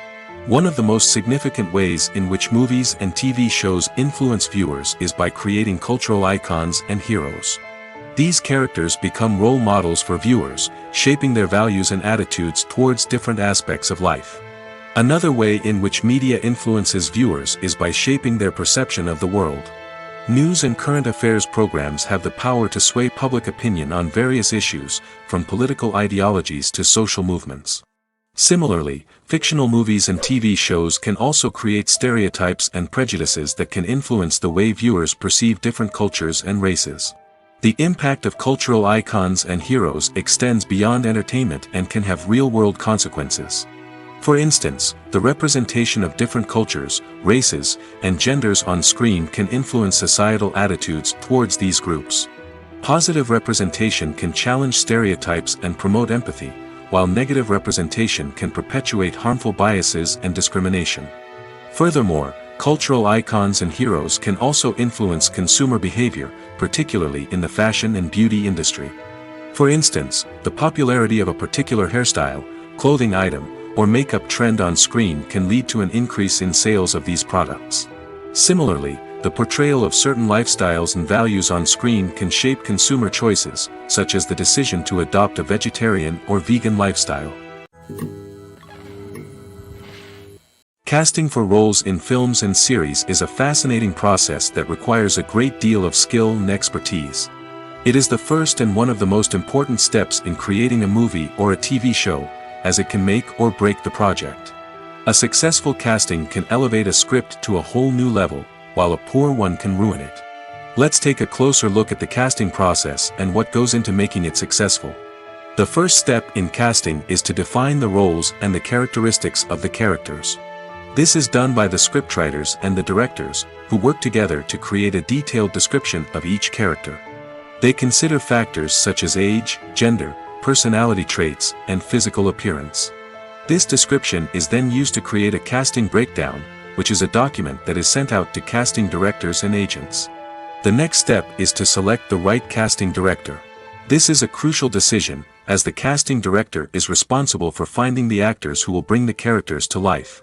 One of the most significant ways in which movies and TV shows influence viewers is by creating cultural icons and heroes. These characters become role models for viewers, shaping their values and attitudes towards different aspects of life. Another way in which media influences viewers is by shaping their perception of the world. News and current affairs programs have the power to sway public opinion on various issues, from political ideologies to social movements. Similarly, fictional movies and TV shows can also create stereotypes and prejudices that can influence the way viewers perceive different cultures and races. The impact of cultural icons and heroes extends beyond entertainment and can have real-world consequences. For instance, the representation of different cultures, races, and genders on screen can influence societal attitudes towards these groups. Positive representation can challenge stereotypes and promote empathy, while negative representation can perpetuate harmful biases and discrimination. Furthermore, cultural icons and heroes can also influence consumer behavior, particularly in the fashion and beauty industry. For instance, the popularity of a particular hairstyle, clothing item, or makeup trend on screen can lead to an increase in sales of these products. Similarly, the portrayal of certain lifestyles and values on screen can shape consumer choices, such as the decision to adopt a vegetarian or vegan lifestyle. Casting for roles in films and series is a fascinating process that requires a great deal of skill and expertise. It is the first and one of the most important steps in creating a movie or a TV show, as it can make or break the project. A successful casting can elevate a script to a whole new level, while a poor one can ruin it. Let's take a closer look at the casting process and what goes into making it successful. The first step in casting is to define the roles and the characteristics of the characters. This is done by the scriptwriters and the directors, who work together to create a detailed description of each character. They consider factors such as age, gender, personality traits, and physical appearance. This description is then used to create a casting breakdown, which is a document that is sent out to casting directors and agents. The next step is to select the right casting director. This is a crucial decision, as the casting director is responsible for finding the actors who will bring the characters to life.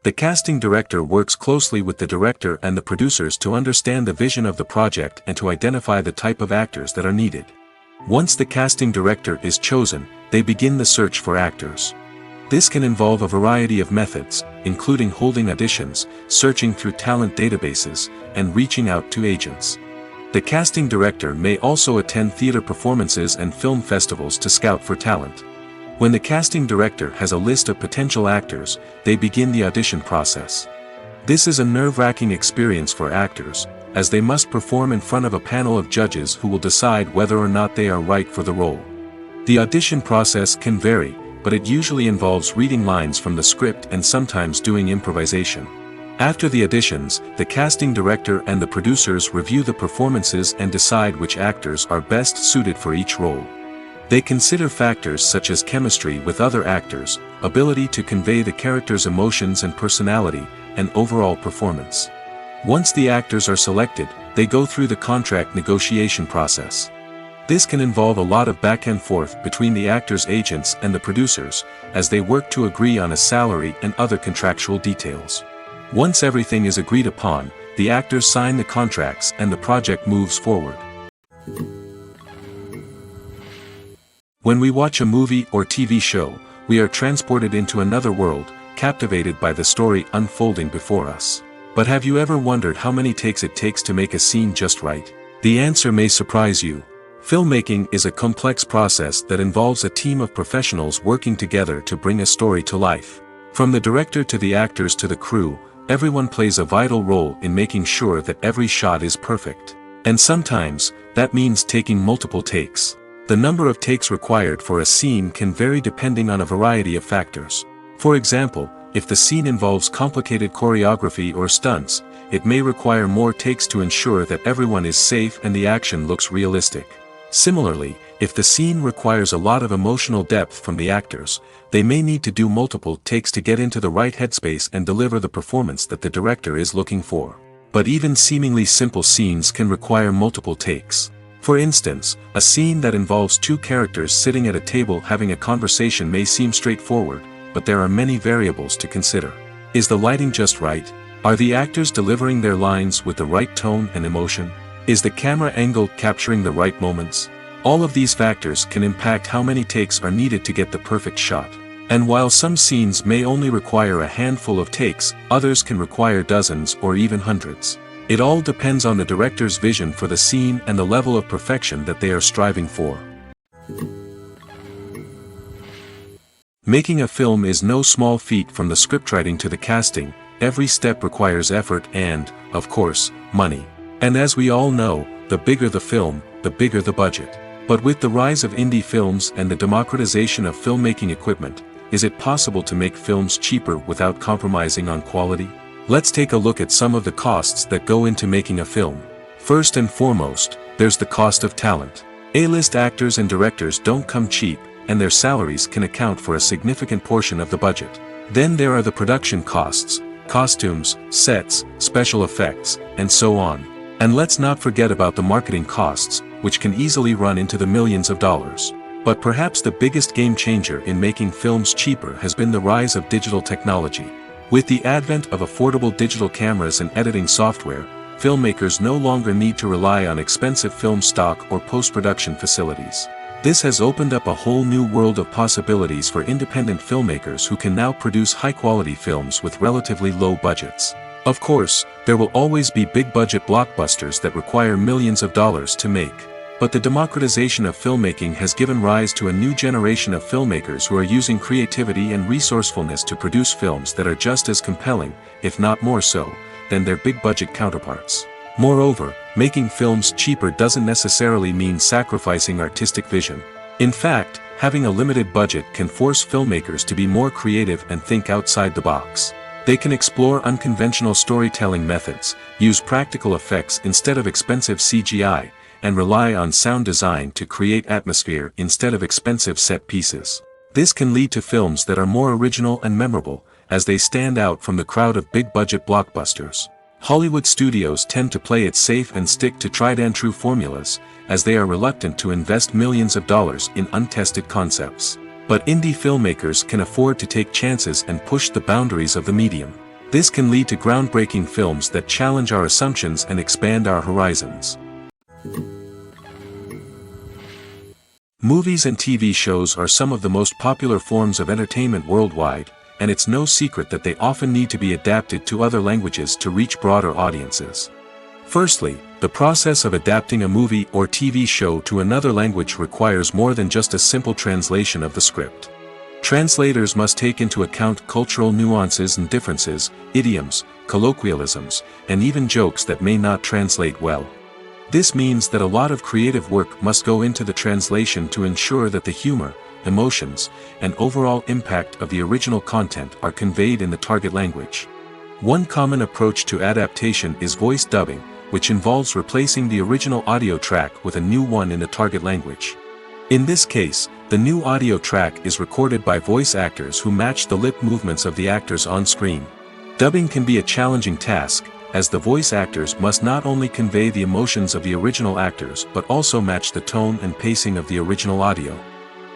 The casting director works closely with the director and the producers to understand the vision of the project and to identify the type of actors that are needed. Once the casting director is chosen, they begin the search for actors. This can involve a variety of methods, including holding auditions, searching through talent databases, and reaching out to agents. The casting director may also attend theater performances and film festivals to scout for talent. When the casting director has a list of potential actors, they begin the audition process. This is a nerve-wracking experience for actors, as they must perform in front of a panel of judges who will decide whether or not they are right for the role. The audition process can vary, but it usually involves reading lines from the script and sometimes doing improvisation. After the auditions, the casting director and the producers review the performances and decide which actors are best suited for each role. They consider factors such as chemistry with other actors, ability to convey the character's emotions and personality, and overall performance. Once the actors are selected, they go through the contract negotiation process. This can involve a lot of back and forth between the actors' agents and the producers, as they work to agree on a salary and other contractual details. Once everything is agreed upon, the actors sign the contracts and the project moves forward. When we watch a movie or TV show, we are transported into another world, captivated by the story unfolding before us. But have you ever wondered how many takes it takes to make a scene just right? The answer may surprise you. Filmmaking is a complex process that involves a team of professionals working together to bring a story to life. From the director to the actors to the crew, everyone plays a vital role in making sure that every shot is perfect. And sometimes, that means taking multiple takes. The number of takes required for a scene can vary depending on a variety of factors. For example, if the scene involves complicated choreography or stunts, it may require more takes to ensure that everyone is safe and the action looks realistic. Similarly, if the scene requires a lot of emotional depth from the actors, they may need to do multiple takes to get into the right headspace and deliver the performance that the director is looking for. But even seemingly simple scenes can require multiple takes. For instance, a scene that involves two characters sitting at a table having a conversation may seem straightforward, but there are many variables to consider. Is the lighting just right? Are the actors delivering their lines with the right tone and emotion? Is the camera angle capturing the right moments? All of these factors can impact how many takes are needed to get the perfect shot. And while some scenes may only require a handful of takes, others can require dozens or even hundreds. It all depends on the director's vision for the scene and the level of perfection that they are striving for. Making a film is no small feat. From the scriptwriting to the casting, every step requires effort and, of course, money. And as we all know, the bigger the film, the bigger the budget. But with the rise of indie films and the democratization of filmmaking equipment, is it possible to make films cheaper without compromising on quality? Let's take a look at some of the costs that go into making a film. First and foremost, there's the cost of talent. A-list actors and directors don't come cheap, and their salaries can account for a significant portion of the budget. Then there are the production costs, costumes, sets, special effects, and so on. And let's not forget about the marketing costs, which can easily run into the millions of dollars. But perhaps the biggest game changer in making films cheaper has been the rise of digital technology. With the advent of affordable digital cameras and editing software, filmmakers no longer need to rely on expensive film stock or post-production facilities. This has opened up a whole new world of possibilities for independent filmmakers who can now produce high-quality films with relatively low budgets. Of course, there will always be big-budget blockbusters that require millions of dollars to make. But the democratization of filmmaking has given rise to a new generation of filmmakers who are using creativity and resourcefulness to produce films that are just as compelling, if not more so, than their big-budget counterparts. Moreover, making films cheaper doesn't necessarily mean sacrificing artistic vision. In fact, having a limited budget can force filmmakers to be more creative and think outside the box. They can explore unconventional storytelling methods, use practical effects instead of expensive CGI, and rely on sound design to create atmosphere instead of expensive set pieces. This can lead to films that are more original and memorable, as they stand out from the crowd of big-budget blockbusters. Hollywood studios tend to play it safe and stick to tried-and-true formulas, as they are reluctant to invest millions of dollars in untested concepts. But indie filmmakers can afford to take chances and push the boundaries of the medium. This can lead to groundbreaking films that challenge our assumptions and expand our horizons. Movies and TV shows are some of the most popular forms of entertainment worldwide, and it's no secret that they often need to be adapted to other languages to reach broader audiences. Firstly, the process of adapting a movie or TV show to another language requires more than just a simple translation of the script. Translators must take into account cultural nuances and differences, idioms, colloquialisms, and even jokes that may not translate well. This means that a lot of creative work must go into the translation to ensure that the humor, emotions, and overall impact of the original content are conveyed in the target language. One common approach to adaptation is voice dubbing, which involves replacing the original audio track with a new one in the target language. In this case, the new audio track is recorded by voice actors who match the lip movements of the actors on screen. Dubbing can be a challenging task, as the voice actors must not only convey the emotions of the original actors but also match the tone and pacing of the original audio.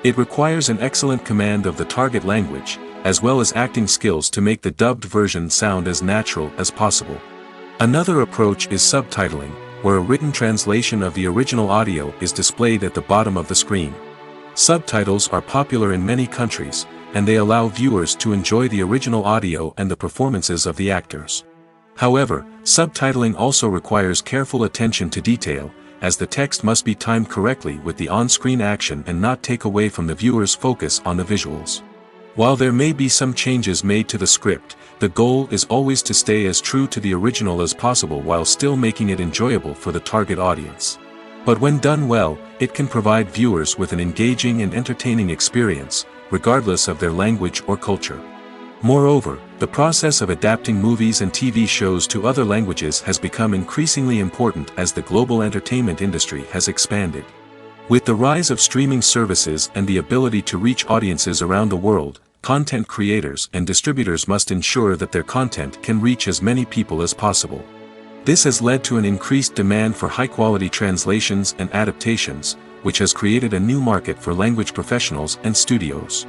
It requires an excellent command of the target language, as well as acting skills to make the dubbed version sound as natural as possible. Another approach is subtitling, where a written translation of the original audio is displayed at the bottom of the screen. Subtitles are popular in many countries, and they allow viewers to enjoy the original audio and the performances of the actors. However, subtitling also requires careful attention to detail, as the text must be timed correctly with the on-screen action and not take away from the viewer's focus on the visuals. While there may be some changes made to the script, the goal is always to stay as true to the original as possible while still making it enjoyable for the target audience. But when done well, it can provide viewers with an engaging and entertaining experience, regardless of their language or culture. Moreover, the process of adapting movies and TV shows to other languages has become increasingly important as the global entertainment industry has expanded. With the rise of streaming services and the ability to reach audiences around the world, content creators and distributors must ensure that their content can reach as many people as possible. This has led to an increased demand for high-quality translations and adaptations, which has created a new market for language professionals and studios.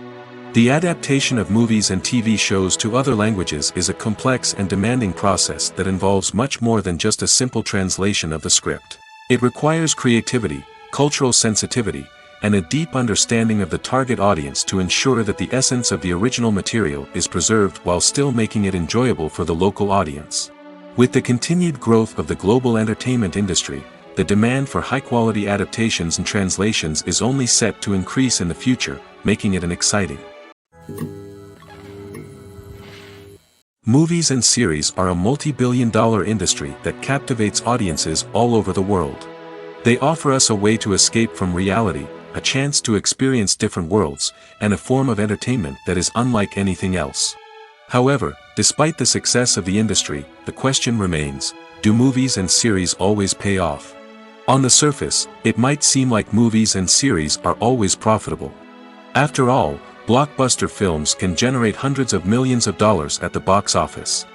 The adaptation of movies and TV shows to other languages is a complex and demanding process that involves much more than just a simple translation of the script. It requires creativity, cultural sensitivity, and a deep understanding of the target audience to ensure that the essence of the original material is preserved while still making it enjoyable for the local audience. With the continued growth of the global entertainment industry, the demand for high-quality adaptations and translations is only set to increase in the future, making it an exciting. Movies and series are a multi-billion-dollar industry that captivates audiences all over the world. They offer us a way to escape from reality, a chance to experience different worlds, and a form of entertainment that is unlike anything else. However, despite the success of the industry, the question remains, do movies and series always pay off? On the surface, it might seem like movies and series are always profitable. After all, blockbuster films can generate hundreds of millions of dollars at the box office.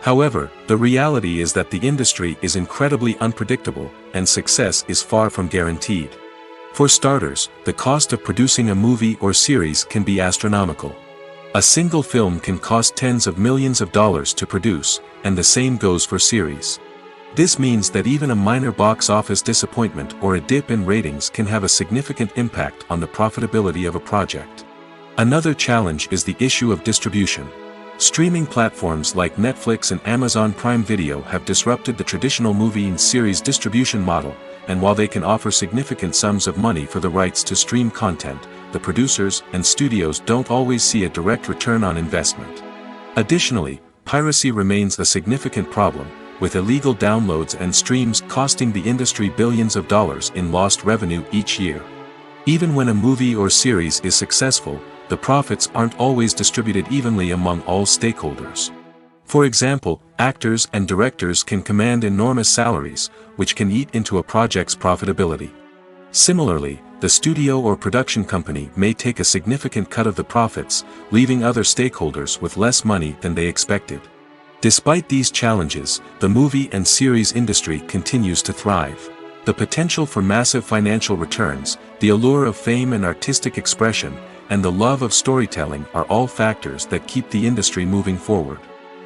However, the reality is that the industry is incredibly unpredictable, and success is far from guaranteed. For starters, the cost of producing a movie or series can be astronomical. A single film can cost tens of millions of dollars to produce, and the same goes for series. This means that even a minor box office disappointment or a dip in ratings can have a significant impact on the profitability of a project. Another challenge is the issue of distribution. Streaming platforms like Netflix and Amazon Prime Video have disrupted the traditional movie and series distribution model, and while they can offer significant sums of money for the rights to stream content, the producers and studios don't always see a direct return on investment. Additionally, piracy remains a significant problem, with illegal downloads and streams costing the industry billions of dollars in lost revenue each year. Even when a movie or series is successful, the profits aren't always distributed evenly among all stakeholders. For example, actors and directors can command enormous salaries, which can eat into a project's profitability. Similarly, the studio or production company may take a significant cut of the profits, leaving other stakeholders with less money than they expected. Despite these challenges, the movie and series industry continues to thrive. The potential for massive financial returns, the allure of fame and artistic expression, and the love of storytelling are all factors that keep the industry moving forward.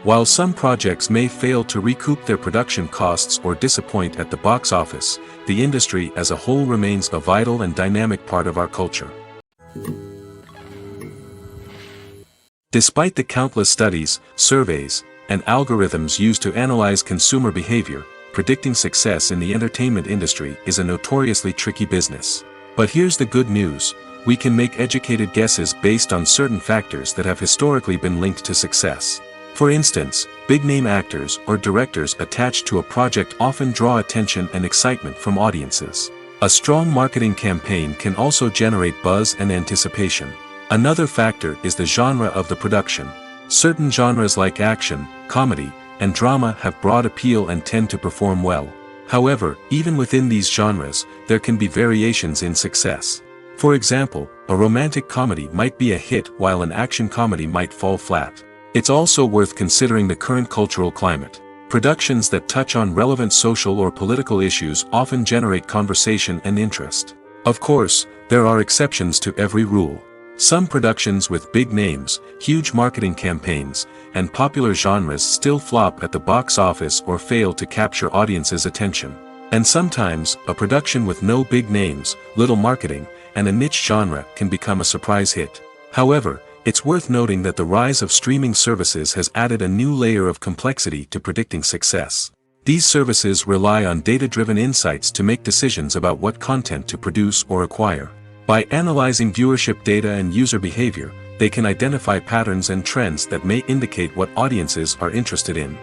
While some projects may fail to recoup their production costs or disappoint at the box office, the industry as a whole remains a vital and dynamic part of our culture. Despite the countless studies, surveys, and algorithms used to analyze consumer behavior, predicting success in the entertainment industry is a notoriously tricky business. But here's the good news: we can make educated guesses based on certain factors that have historically been linked to success. For instance, big-name actors or directors attached to a project often draw attention and excitement from audiences. A strong marketing campaign can also generate buzz and anticipation. Another factor is the genre of the production. Certain genres like action, comedy, and drama have broad appeal and tend to perform well. However, even within these genres, there can be variations in success. For example, a romantic comedy might be a hit while an action comedy might fall flat. It's also worth considering the current cultural climate. Productions that touch on relevant social or political issues often generate conversation and interest. Of course, there are exceptions to every rule. Some productions with big names, huge marketing campaigns, and popular genres still flop at the box office or fail to capture audiences' attention. And sometimes, a production with no big names, little marketing, and a niche genre can become a surprise hit. However, it's worth noting that the rise of streaming services has added a new layer of complexity to predicting success. These services rely on data-driven insights to make decisions about what content to produce or acquire. By analyzing viewership data and user behavior, they can identify patterns and trends that may indicate what audiences are interested in.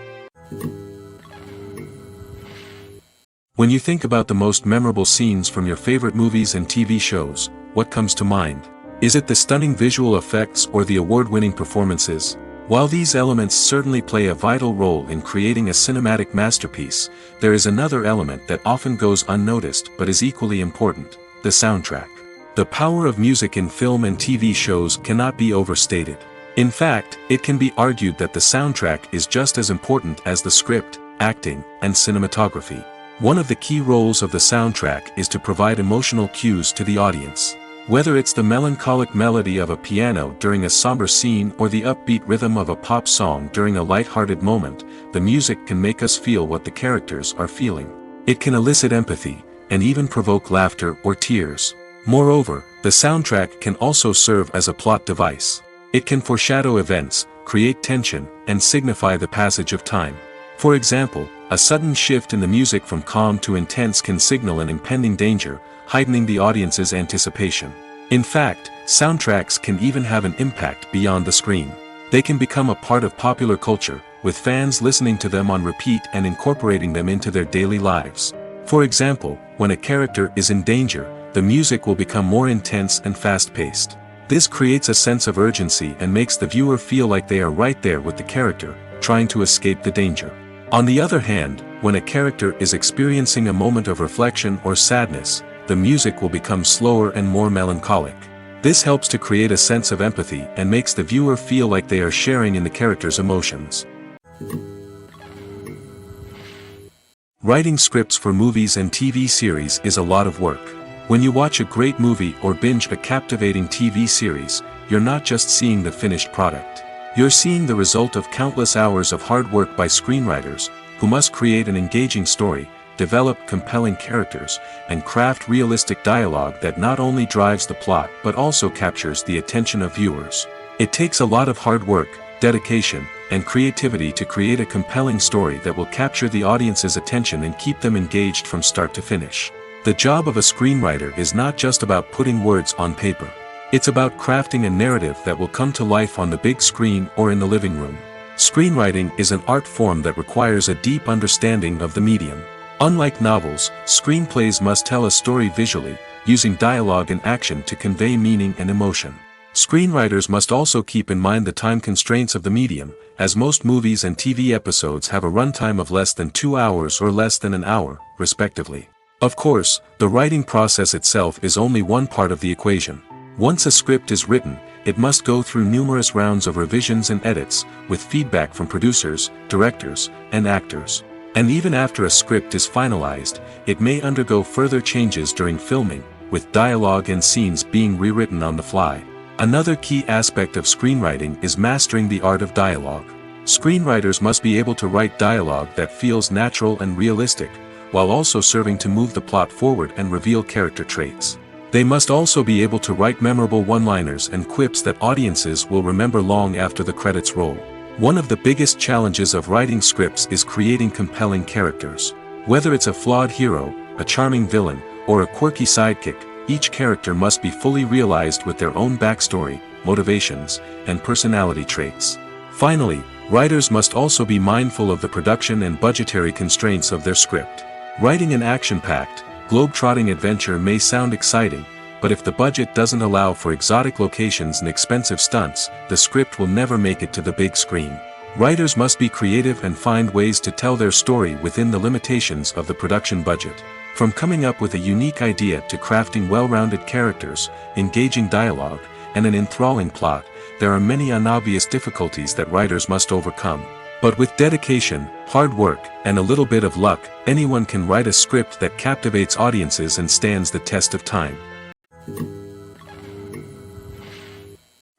When you think about the most memorable scenes from your favorite movies and TV shows, what comes to mind? Is it the stunning visual effects or the award-winning performances? While these elements certainly play a vital role in creating a cinematic masterpiece, there is another element that often goes unnoticed but is equally important: the soundtrack. The power of music in film and TV shows cannot be overstated. In fact, it can be argued that the soundtrack is just as important as the script, acting, and cinematography. One of the key roles of the soundtrack is to provide emotional cues to the audience. Whether it's the melancholic melody of a piano during a somber scene or the upbeat rhythm of a pop song during a light-hearted moment, the music can make us feel what the characters are feeling. It can elicit empathy, and even provoke laughter or tears. Moreover, the soundtrack can also serve as a plot device. It can foreshadow events, create tension, and signify the passage of time. For example, a sudden shift in the music from calm to intense can signal an impending danger, heightening the audience's anticipation. In fact, soundtracks can even have an impact beyond the screen. They can become a part of popular culture, with fans listening to them on repeat and incorporating them into their daily lives. For example, when a character is in danger, the music will become more intense and fast-paced. This creates a sense of urgency and makes the viewer feel like they are right there with the character, trying to escape the danger. On the other hand, when a character is experiencing a moment of reflection or sadness, the music will become slower and more melancholic. This helps to create a sense of empathy and makes the viewer feel like they are sharing in the character's emotions. Writing scripts for movies and TV series is a lot of work. When you watch a great movie or binge a captivating TV series, you're not just seeing the finished product. You're seeing the result of countless hours of hard work by screenwriters, who must create an engaging story, develop compelling characters, and craft realistic dialogue that not only drives the plot but also captures the attention of viewers. It takes a lot of hard work, dedication, and creativity to create a compelling story that will capture the audience's attention and keep them engaged from start to finish. The job of a screenwriter is not just about putting words on paper. It's about crafting a narrative that will come to life on the big screen or in the living room. Screenwriting is an art form that requires a deep understanding of the medium. Unlike novels, screenplays must tell a story visually, using dialogue and action to convey meaning and emotion. Screenwriters must also keep in mind the time constraints of the medium, as most movies and TV episodes have a runtime of less than 2 hours or less than an hour, respectively. Of course, the writing process itself is only one part of the equation. Once a script is written, it must go through numerous rounds of revisions and edits, with feedback from producers, directors, and actors. And even after a script is finalized, it may undergo further changes during filming, with dialogue and scenes being rewritten on the fly. Another key aspect of screenwriting is mastering the art of dialogue. Screenwriters must be able to write dialogue that feels natural and realistic, while also serving to move the plot forward and reveal character traits. They must also be able to write memorable one-liners and quips that audiences will remember long after the credits roll. One of the biggest challenges of writing scripts is creating compelling characters. Whether it's a flawed hero, a charming villain, or a quirky sidekick, each character must be fully realized with their own backstory, motivations, and personality traits. Finally, writers must also be mindful of the production and budgetary constraints of their script. Writing an action-packed, globe-trotting adventure may sound exciting, but if the budget doesn't allow for exotic locations and expensive stunts, the script will never make it to the big screen. Writers must be creative and find ways to tell their story within the limitations of the production budget. From coming up with a unique idea to crafting well-rounded characters, engaging dialogue, and an enthralling plot, there are many unobvious difficulties that writers must overcome. But with dedication, hard work, and a little bit of luck, anyone can write a script that captivates audiences and stands the test of time.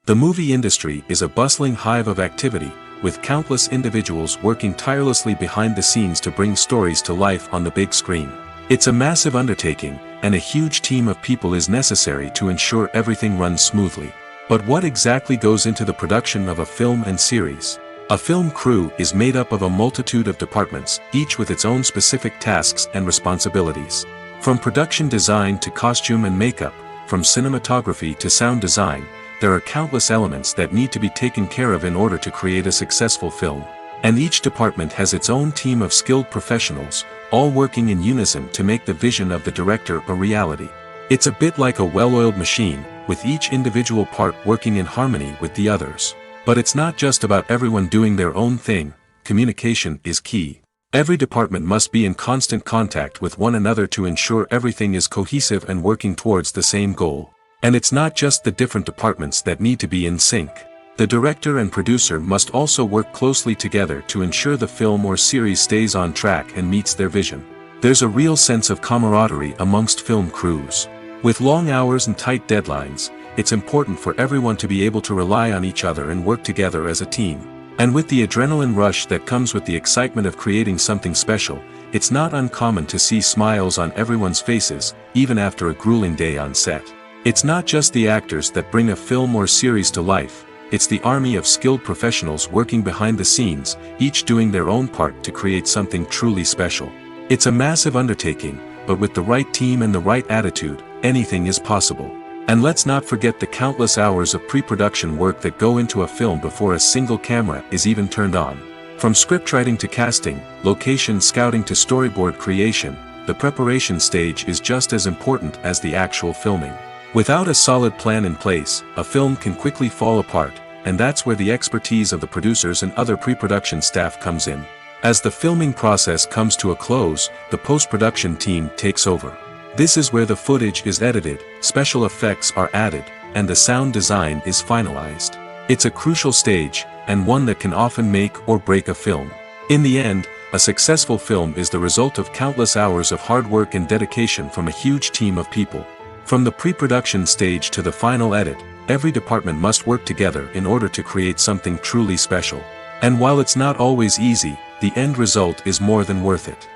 The movie industry is a bustling hive of activity, with countless individuals working tirelessly behind the scenes to bring stories to life on the big screen. It's a massive undertaking, and a huge team of people is necessary to ensure everything runs smoothly. But what exactly goes into the production of a film and series? A film crew is made up of a multitude of departments, each with its own specific tasks and responsibilities. From production design to costume and makeup, from cinematography to sound design, there are countless elements that need to be taken care of in order to create a successful film. And each department has its own team of skilled professionals, all working in unison to make the vision of the director a reality. It's a bit like a well-oiled machine, with each individual part working in harmony with the others. But it's not just about everyone doing their own thing. Communication is key. Every department must be in constant contact with one another to ensure everything is cohesive and working towards the same goal. And it's not just the different departments that need to be in sync. The director and producer must also work closely together to ensure the film or series stays on track and meets their vision. There's a real sense of camaraderie amongst film crews. With long hours and tight deadlines, it's important for everyone to be able to rely on each other and work together as a team. And with the adrenaline rush that comes with the excitement of creating something special, it's not uncommon to see smiles on everyone's faces, even after a grueling day on set. It's not just the actors that bring a film or series to life. It's the army of skilled professionals working behind the scenes, each doing their own part to create something truly special. It's a massive undertaking, but with the right team and the right attitude, anything is possible. And let's not forget the countless hours of pre-production work that go into a film before a single camera is even turned on. From scriptwriting to casting, location scouting to storyboard creation, the preparation stage is just as important as the actual filming. Without a solid plan in place, a film can quickly fall apart, and that's where the expertise of the producers and other pre-production staff comes in. As the filming process comes to a close, the post-production team takes over. This is where the footage is edited, special effects are added, and the sound design is finalized. It's a crucial stage, and one that can often make or break a film. In the end, a successful film is the result of countless hours of hard work and dedication from a huge team of people. From the pre-production stage to the final edit, every department must work together in order to create something truly special. And while it's not always easy, the end result is more than worth it.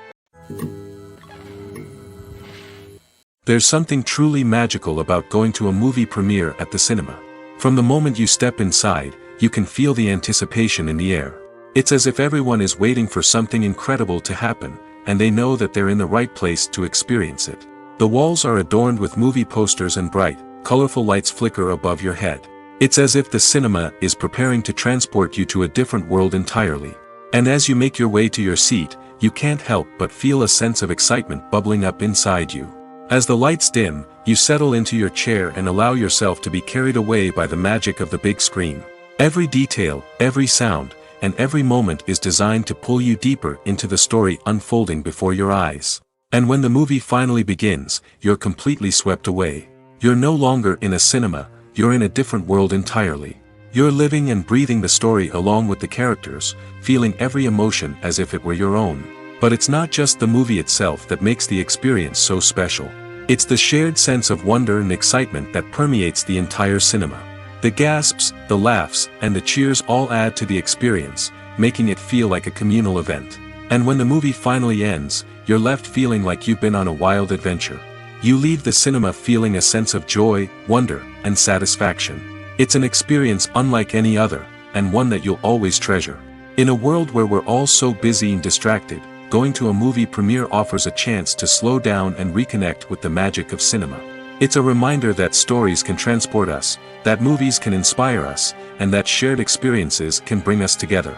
There's something truly magical about going to a movie premiere at the cinema. From the moment you step inside, you can feel the anticipation in the air. It's as if everyone is waiting for something incredible to happen, and they know that they're in the right place to experience it. The walls are adorned with movie posters and bright, colorful lights flicker above your head. It's as if the cinema is preparing to transport you to a different world entirely. And as you make your way to your seat, you can't help but feel a sense of excitement bubbling up inside you. As the lights dim, you settle into your chair and allow yourself to be carried away by the magic of the big screen. Every detail, every sound, and every moment is designed to pull you deeper into the story unfolding before your eyes. And when the movie finally begins, you're completely swept away. You're no longer in a cinema, you're in a different world entirely. You're living and breathing the story along with the characters, feeling every emotion as if it were your own. But it's not just the movie itself that makes the experience so special. It's the shared sense of wonder and excitement that permeates the entire cinema. The gasps, the laughs, and the cheers all add to the experience, making it feel like a communal event. And when the movie finally ends, you're left feeling like you've been on a wild adventure. You leave the cinema feeling a sense of joy, wonder, and satisfaction. It's an experience unlike any other, and one that you'll always treasure. In a world where we're all so busy and distracted, going to a movie premiere offers a chance to slow down and reconnect with the magic of cinema. It's a reminder that stories can transport us, that movies can inspire us, and that shared experiences can bring us together.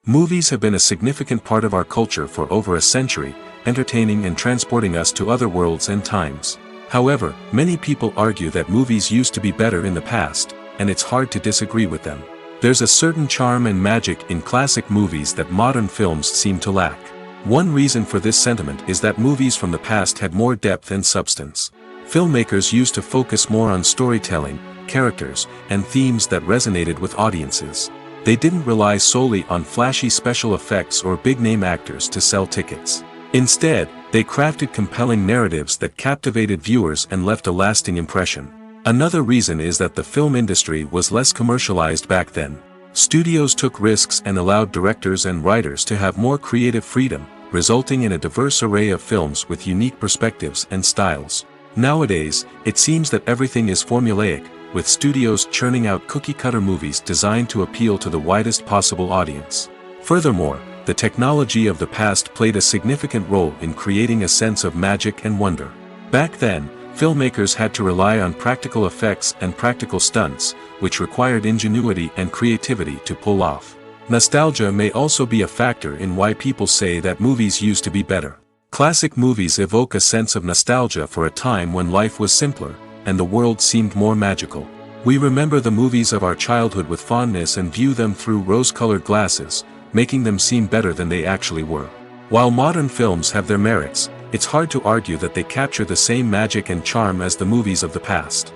Movies have been a significant part of our culture for over a century, entertaining and transporting us to other worlds and times. However, many people argue that movies used to be better in the past, and it's hard to disagree with them. There's a certain charm and magic in classic movies that modern films seem to lack. One reason for this sentiment is that movies from the past had more depth and substance. Filmmakers used to focus more on storytelling, characters, and themes that resonated with audiences. They didn't rely solely on flashy special effects or big-name actors to sell tickets. Instead, they crafted compelling narratives that captivated viewers and left a lasting impression. Another reason is that the film industry was less commercialized back then. Studios took risks and allowed directors and writers to have more creative freedom, resulting in a diverse array of films with unique perspectives and styles. Nowadays, it seems that everything is formulaic, with studios churning out cookie-cutter movies designed to appeal to the widest possible audience. Furthermore, the technology of the past played a significant role in creating a sense of magic and wonder. Back then, filmmakers had to rely on practical effects and practical stunts, which required ingenuity and creativity to pull off. Nostalgia may also be a factor in why people say that movies used to be better. Classic movies evoke a sense of nostalgia for a time when life was simpler, and the world seemed more magical. We remember the movies of our childhood with fondness and view them through rose-colored glasses, making them seem better than they actually were. While modern films have their merits, it's hard to argue that they capture the same magic and charm as the movies of the past.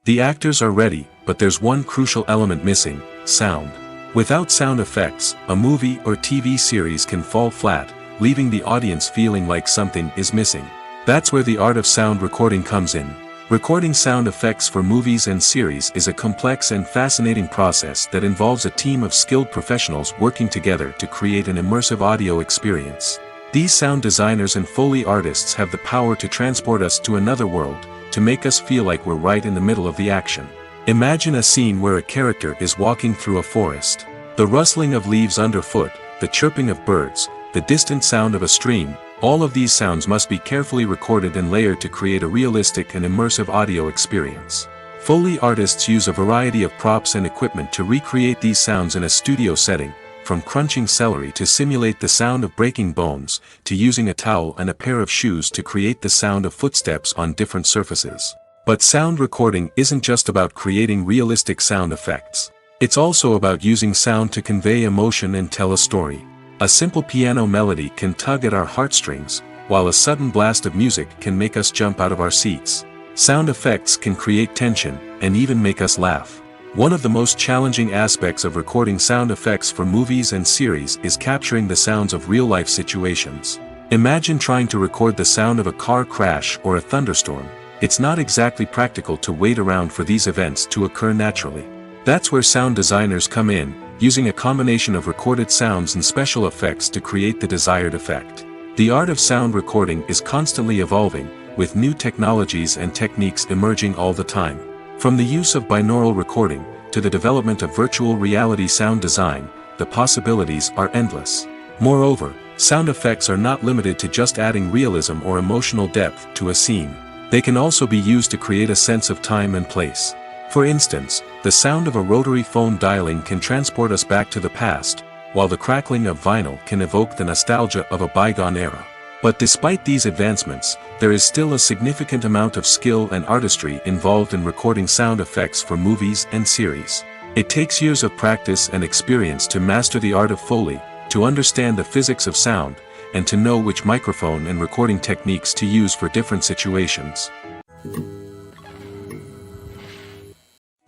The actors are ready, but there's one crucial element missing: sound. Without sound effects, a movie or TV series can fall flat, leaving the audience feeling like something is missing. That's where the art of sound recording comes in. Recording sound effects for movies and series is a complex and fascinating process that involves a team of skilled professionals working together to create an immersive audio experience. These sound designers and Foley artists have the power to transport us to another world, to make us feel like we're right in the middle of the action. Imagine a scene where a character is walking through a forest. The rustling of leaves underfoot, the chirping of birds, the distant sound of a stream, all of these sounds must be carefully recorded and layered to create a realistic and immersive audio experience. Foley artists use a variety of props and equipment to recreate these sounds in a studio setting, from crunching celery to simulate the sound of breaking bones, to using a towel and a pair of shoes to create the sound of footsteps on different surfaces. But sound recording isn't just about creating realistic sound effects. It's also about using sound to convey emotion and tell a story. A simple piano melody can tug at our heartstrings, while a sudden blast of music can make us jump out of our seats. Sound effects can create tension, and even make us laugh. One of the most challenging aspects of recording sound effects for movies and series is capturing the sounds of real-life situations. Imagine trying to record the sound of a car crash or a thunderstorm. It's not exactly practical to wait around for these events to occur naturally. That's where sound designers come in, using a combination of recorded sounds and special effects to create the desired effect. The art of sound recording is constantly evolving, with new technologies and techniques emerging all the time. From the use of binaural recording, to the development of virtual reality sound design, the possibilities are endless. Moreover, sound effects are not limited to just adding realism or emotional depth to a scene. They can also be used to create a sense of time and place. For instance, the sound of a rotary phone dialing can transport us back to the past, while the crackling of vinyl can evoke the nostalgia of a bygone era. But despite these advancements, there is still a significant amount of skill and artistry involved in recording sound effects for movies and series. It takes years of practice and experience to master the art of Foley, to understand the physics of sound, and to know which microphone and recording techniques to use for different situations.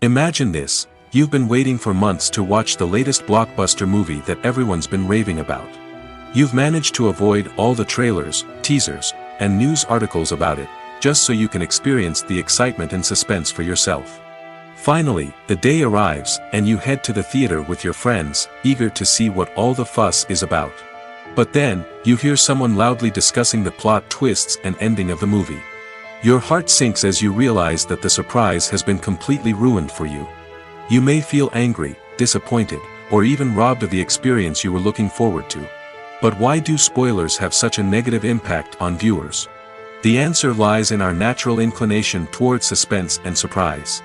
Imagine this: you've been waiting for months to watch the latest blockbuster movie that everyone's been raving about. You've managed to avoid all the trailers, teasers, and news articles about it, just so you can experience the excitement and suspense for yourself. Finally, the day arrives, and you head to the theater with your friends, eager to see what all the fuss is about. But then, you hear someone loudly discussing the plot twists and ending of the movie. Your heart sinks as you realize that the surprise has been completely ruined for you. You may feel angry, disappointed, or even robbed of the experience you were looking forward to. But why do spoilers have such a negative impact on viewers? The answer lies in our natural inclination toward suspense and surprise.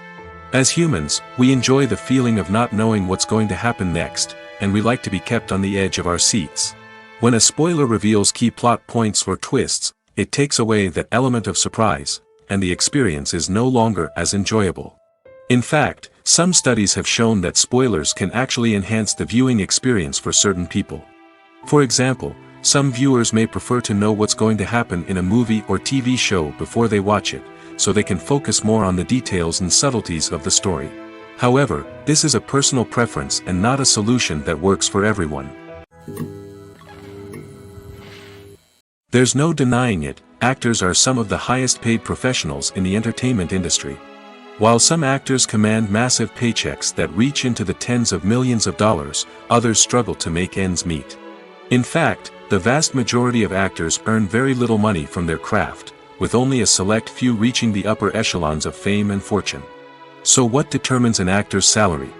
As humans, we enjoy the feeling of not knowing what's going to happen next, and we like to be kept on the edge of our seats. When a spoiler reveals key plot points or twists, it takes away that element of surprise, and the experience is no longer as enjoyable. In fact, some studies have shown that spoilers can actually enhance the viewing experience for certain people. For example, some viewers may prefer to know what's going to happen in a movie or TV show before they watch it, so they can focus more on the details and subtleties of the story. However, this is a personal preference and not a solution that works for everyone. There's no denying it, actors are some of the highest paid professionals in the entertainment industry. While some actors command massive paychecks that reach into the tens of millions of dollars, others struggle to make ends meet. In fact, the vast majority of actors earn very little money from their craft, with only a select few reaching the upper echelons of fame and fortune. So what determines an actor's salary?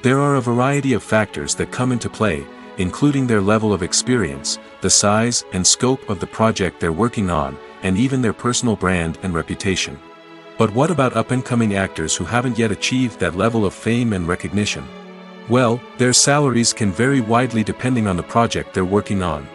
There are a variety of factors that come into play, including their level of experience, the size and scope of the project they're working on, and even their personal brand and reputation. But what about up-and-coming actors who haven't yet achieved that level of fame and recognition? Well, their salaries can vary widely depending on the project they're working on.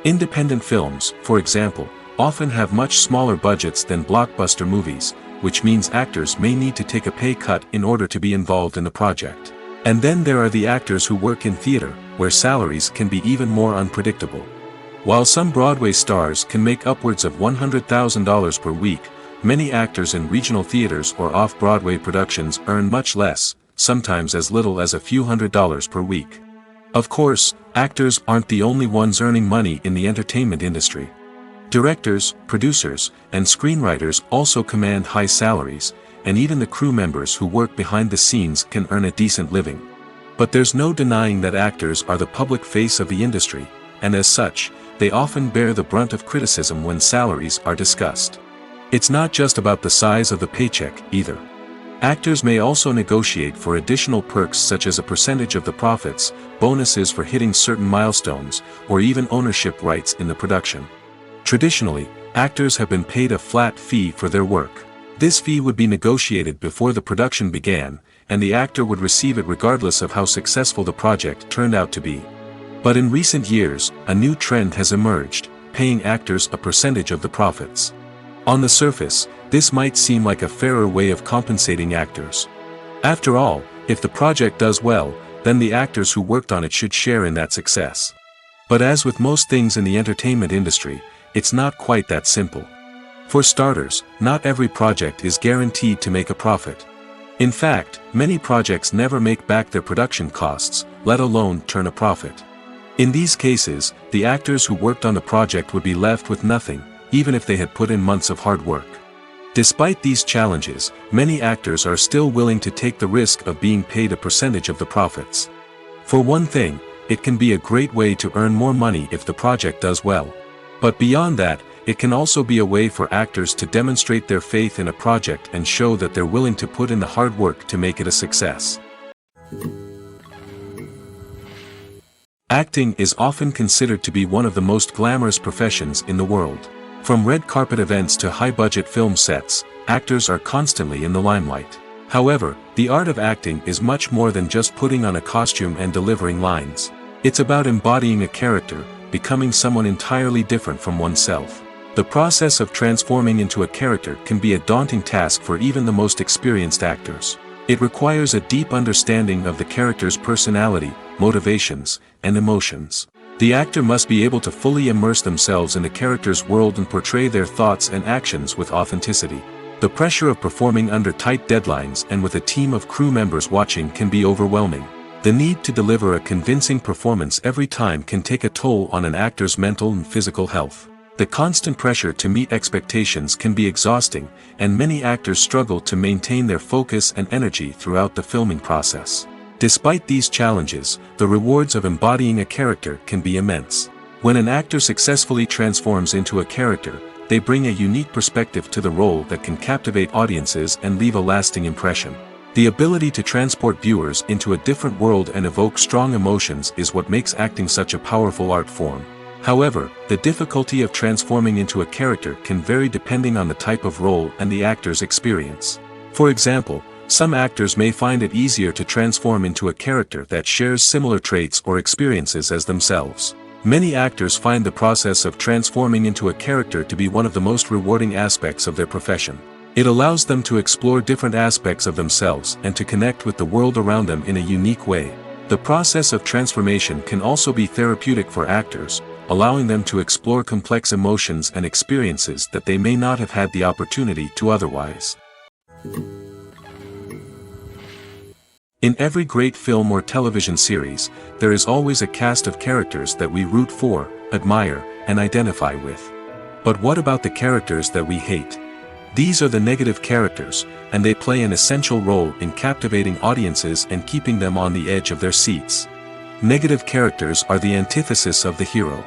Independent films, for example, often have much smaller budgets than blockbuster movies, which means actors may need to take a pay cut in order to be involved in the project. And then there are the actors who work in theater, where salaries can be even more unpredictable. While some Broadway stars can make upwards of $100,000 per week, many actors in regional theaters or off-Broadway productions earn much less, sometimes as little as a few $100s per week. Of course, actors aren't the only ones earning money in the entertainment industry. Directors, producers, and screenwriters also command high salaries, and even the crew members who work behind the scenes can earn a decent living. But there's no denying that actors are the public face of the industry, and as such, they often bear the brunt of criticism when salaries are discussed. It's not just about the size of the paycheck, either. Actors may also negotiate for additional perks such as a percentage of the profits, bonuses for hitting certain milestones, or even ownership rights in the production. Traditionally, actors have been paid a flat fee for their work. This fee would be negotiated before the production began, and the actor would receive it regardless of how successful the project turned out to be. But in recent years, a new trend has emerged, paying actors a percentage of the profits. On the surface, this might seem like a fairer way of compensating actors. After all, if the project does well, then the actors who worked on it should share in that success. But as with most things in the entertainment industry, it's not quite that simple. For starters, not every project is guaranteed to make a profit. In fact, many projects never make back their production costs, let alone turn a profit. In these cases, the actors who worked on the project would be left with nothing, even if they had put in months of hard work. Despite these challenges, many actors are still willing to take the risk of being paid a percentage of the profits. For one thing, it can be a great way to earn more money if the project does well. But beyond that, it can also be a way for actors to demonstrate their faith in a project and show that they're willing to put in the hard work to make it a success. Acting is often considered to be one of the most glamorous professions in the world. From red carpet events to high-budget film sets, actors are constantly in the limelight. However, the art of acting is much more than just putting on a costume and delivering lines. It's about embodying a character, becoming someone entirely different from oneself. The process of transforming into a character can be a daunting task for even the most experienced actors. It requires a deep understanding of the character's personality, motivations, and emotions. The actor must be able to fully immerse themselves in the character's world and portray their thoughts and actions with authenticity. The pressure of performing under tight deadlines and with a team of crew members watching can be overwhelming. The need to deliver a convincing performance every time can take a toll on an actor's mental and physical health. The constant pressure to meet expectations can be exhausting, and many actors struggle to maintain their focus and energy throughout the filming process. Despite these challenges, the rewards of embodying a character can be immense. When an actor successfully transforms into a character, they bring a unique perspective to the role that can captivate audiences and leave a lasting impression. The ability to transport viewers into a different world and evoke strong emotions is what makes acting such a powerful art form. However, the difficulty of transforming into a character can vary depending on the type of role and the actor's experience. For example, some actors may find it easier to transform into a character that shares similar traits or experiences as themselves. Many actors find the process of transforming into a character to be one of the most rewarding aspects of their profession. It allows them to explore different aspects of themselves and to connect with the world around them in a unique way. The process of transformation can also be therapeutic for actors, allowing them to explore complex emotions and experiences that they may not have had the opportunity to otherwise. In every great film or television series, there is always a cast of characters that we root for, admire, and identify with. But what about the characters that we hate? These are the negative characters, and they play an essential role in captivating audiences and keeping them on the edge of their seats. Negative characters are the antithesis of the hero.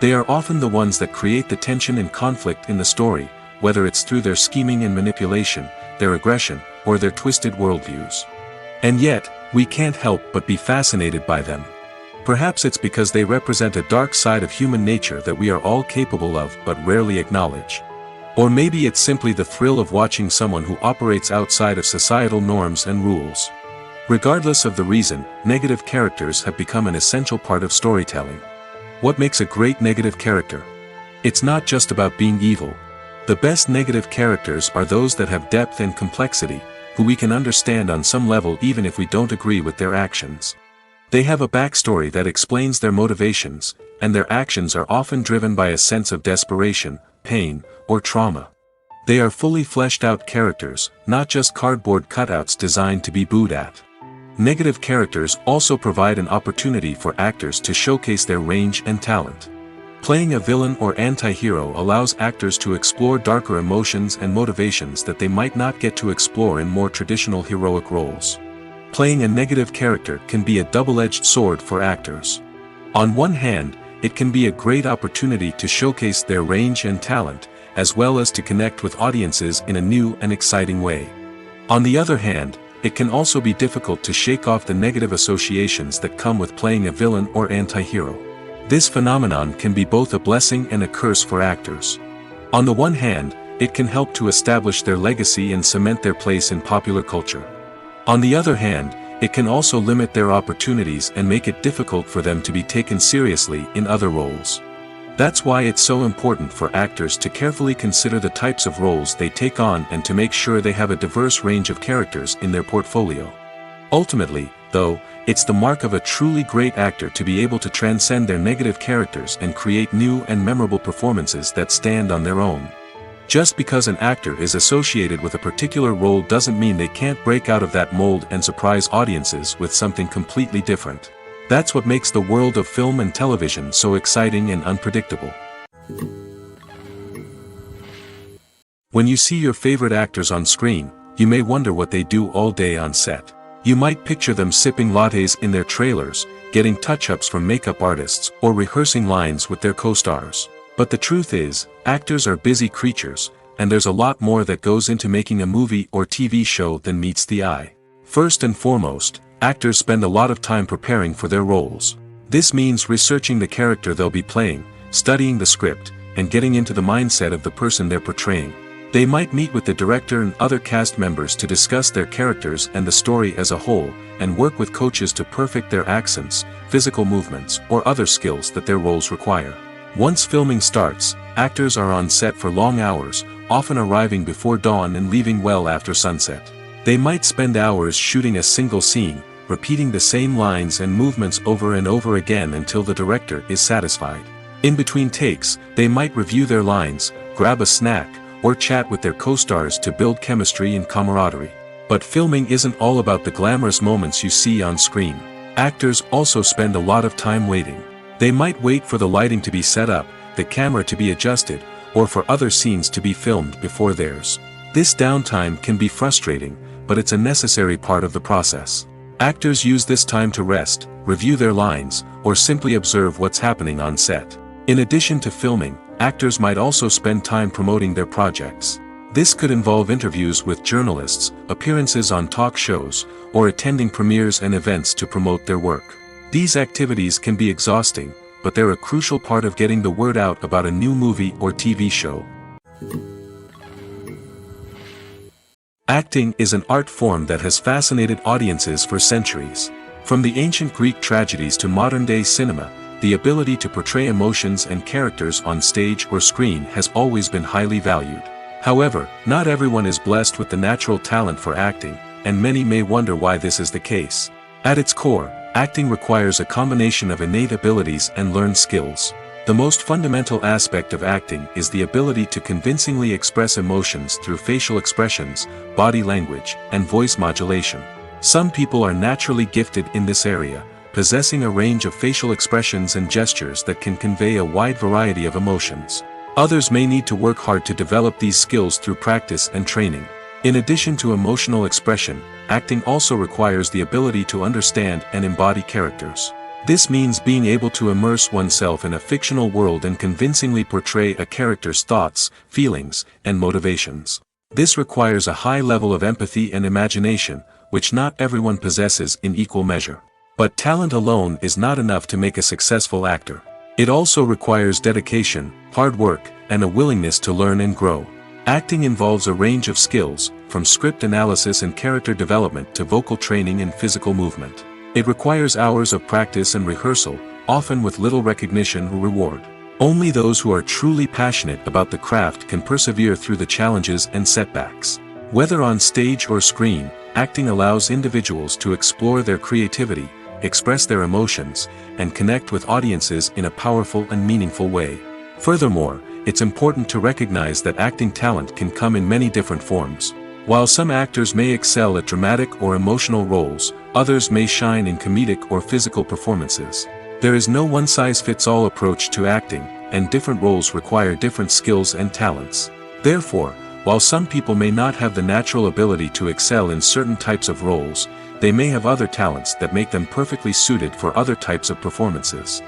They are often the ones that create the tension and conflict in the story, whether it's through their scheming and manipulation, their aggression, or their twisted worldviews. And yet, we can't help but be fascinated by them. Perhaps it's because they represent a dark side of human nature that we are all capable of but rarely acknowledge. Or maybe it's simply the thrill of watching someone who operates outside of societal norms and rules. Regardless of the reason, negative characters have become an essential part of storytelling. What makes a great negative character? It's not just about being evil. The best negative characters are those that have depth and complexity, who we can understand on some level even if we don't agree with their actions. They have a backstory that explains their motivations, and their actions are often driven by a sense of desperation, pain, or trauma. They are fully fleshed out characters, not just cardboard cutouts designed to be booed at. Negative characters also provide an opportunity for actors to showcase their range and talent. Playing a villain or anti-hero allows actors to explore darker emotions and motivations that they might not get to explore in more traditional heroic roles. Playing a negative character can be a double-edged sword for actors. On one hand, it can be a great opportunity to showcase their range and talent, as well as to connect with audiences in a new and exciting way. On the other hand, it can also be difficult to shake off the negative associations that come with playing a villain or anti-hero. This phenomenon can be both a blessing and a curse for actors. On the one hand, it can help to establish their legacy and cement their place in popular culture. On the other hand, it can also limit their opportunities and make it difficult for them to be taken seriously in other roles. That's why it's so important for actors to carefully consider the types of roles they take on and to make sure they have a diverse range of characters in their portfolio. Ultimately, though, it's the mark of a truly great actor to be able to transcend their negative characters and create new and memorable performances that stand on their own. Just because an actor is associated with a particular role doesn't mean they can't break out of that mold and surprise audiences with something completely different. That's what makes the world of film and television so exciting and unpredictable. When you see your favorite actors on screen, you may wonder what they do all day on set. You might picture them sipping lattes in their trailers, getting touch-ups from makeup artists, or rehearsing lines with their co-stars. But the truth is, actors are busy creatures, and there's a lot more that goes into making a movie or TV show than meets the eye. First and foremost, actors spend a lot of time preparing for their roles. This means researching the character they'll be playing, studying the script, and getting into the mindset of the person they're portraying. They might meet with the director and other cast members to discuss their characters and the story as a whole, and work with coaches to perfect their accents, physical movements, or other skills that their roles require. Once filming starts, actors are on set for long hours, often arriving before dawn and leaving well after sunset. They might spend hours shooting a single scene, repeating the same lines and movements over and over again until the director is satisfied. In between takes, they might review their lines, grab a snack, or chat with their co-stars to build chemistry and camaraderie. But filming isn't all about the glamorous moments you see on screen. Actors also spend a lot of time waiting. They might wait for the lighting to be set up, the camera to be adjusted, or for other scenes to be filmed before theirs. This downtime can be frustrating, but it's a necessary part of the process. Actors use this time to rest, review their lines, or simply observe what's happening on set. In addition to filming, actors might also spend time promoting their projects. This could involve interviews with journalists, appearances on talk shows, or attending premieres and events to promote their work. These activities can be exhausting, but they're a crucial part of getting the word out about a new movie or TV show. Acting is an art form that has fascinated audiences for centuries. From the ancient Greek tragedies to modern-day cinema, the ability to portray emotions and characters on stage or screen has always been highly valued. However, not everyone is blessed with the natural talent for acting, and many may wonder why this is the case. At its core, acting requires a combination of innate abilities and learned skills. The most fundamental aspect of acting is the ability to convincingly express emotions through facial expressions, body language, and voice modulation. Some people are naturally gifted in this area, possessing a range of facial expressions and gestures that can convey a wide variety of emotions. Others may need to work hard to develop these skills through practice and training. In addition to emotional expression, acting also requires the ability to understand and embody characters. This means being able to immerse oneself in a fictional world and convincingly portray a character's thoughts, feelings, and motivations. This requires a high level of empathy and imagination, which not everyone possesses in equal measure. But talent alone is not enough to make a successful actor. It also requires dedication, hard work, and a willingness to learn and grow. Acting involves a range of skills, from script analysis and character development to vocal training and physical movement. It requires hours of practice and rehearsal, often with little recognition or reward. Only those who are truly passionate about the craft can persevere through the challenges and setbacks. Whether on stage or screen, acting allows individuals to explore their creativity, express their emotions, and connect with audiences in a powerful and meaningful way. Furthermore, it's important to recognize that acting talent can come in many different forms. While some actors may excel at dramatic or emotional roles, others may shine in comedic or physical performances. There is no one-size-fits-all approach to acting, and different roles require different skills and talents. Therefore, while some people may not have the natural ability to excel in certain types of roles, they may have other talents that make them perfectly suited for other types of performances.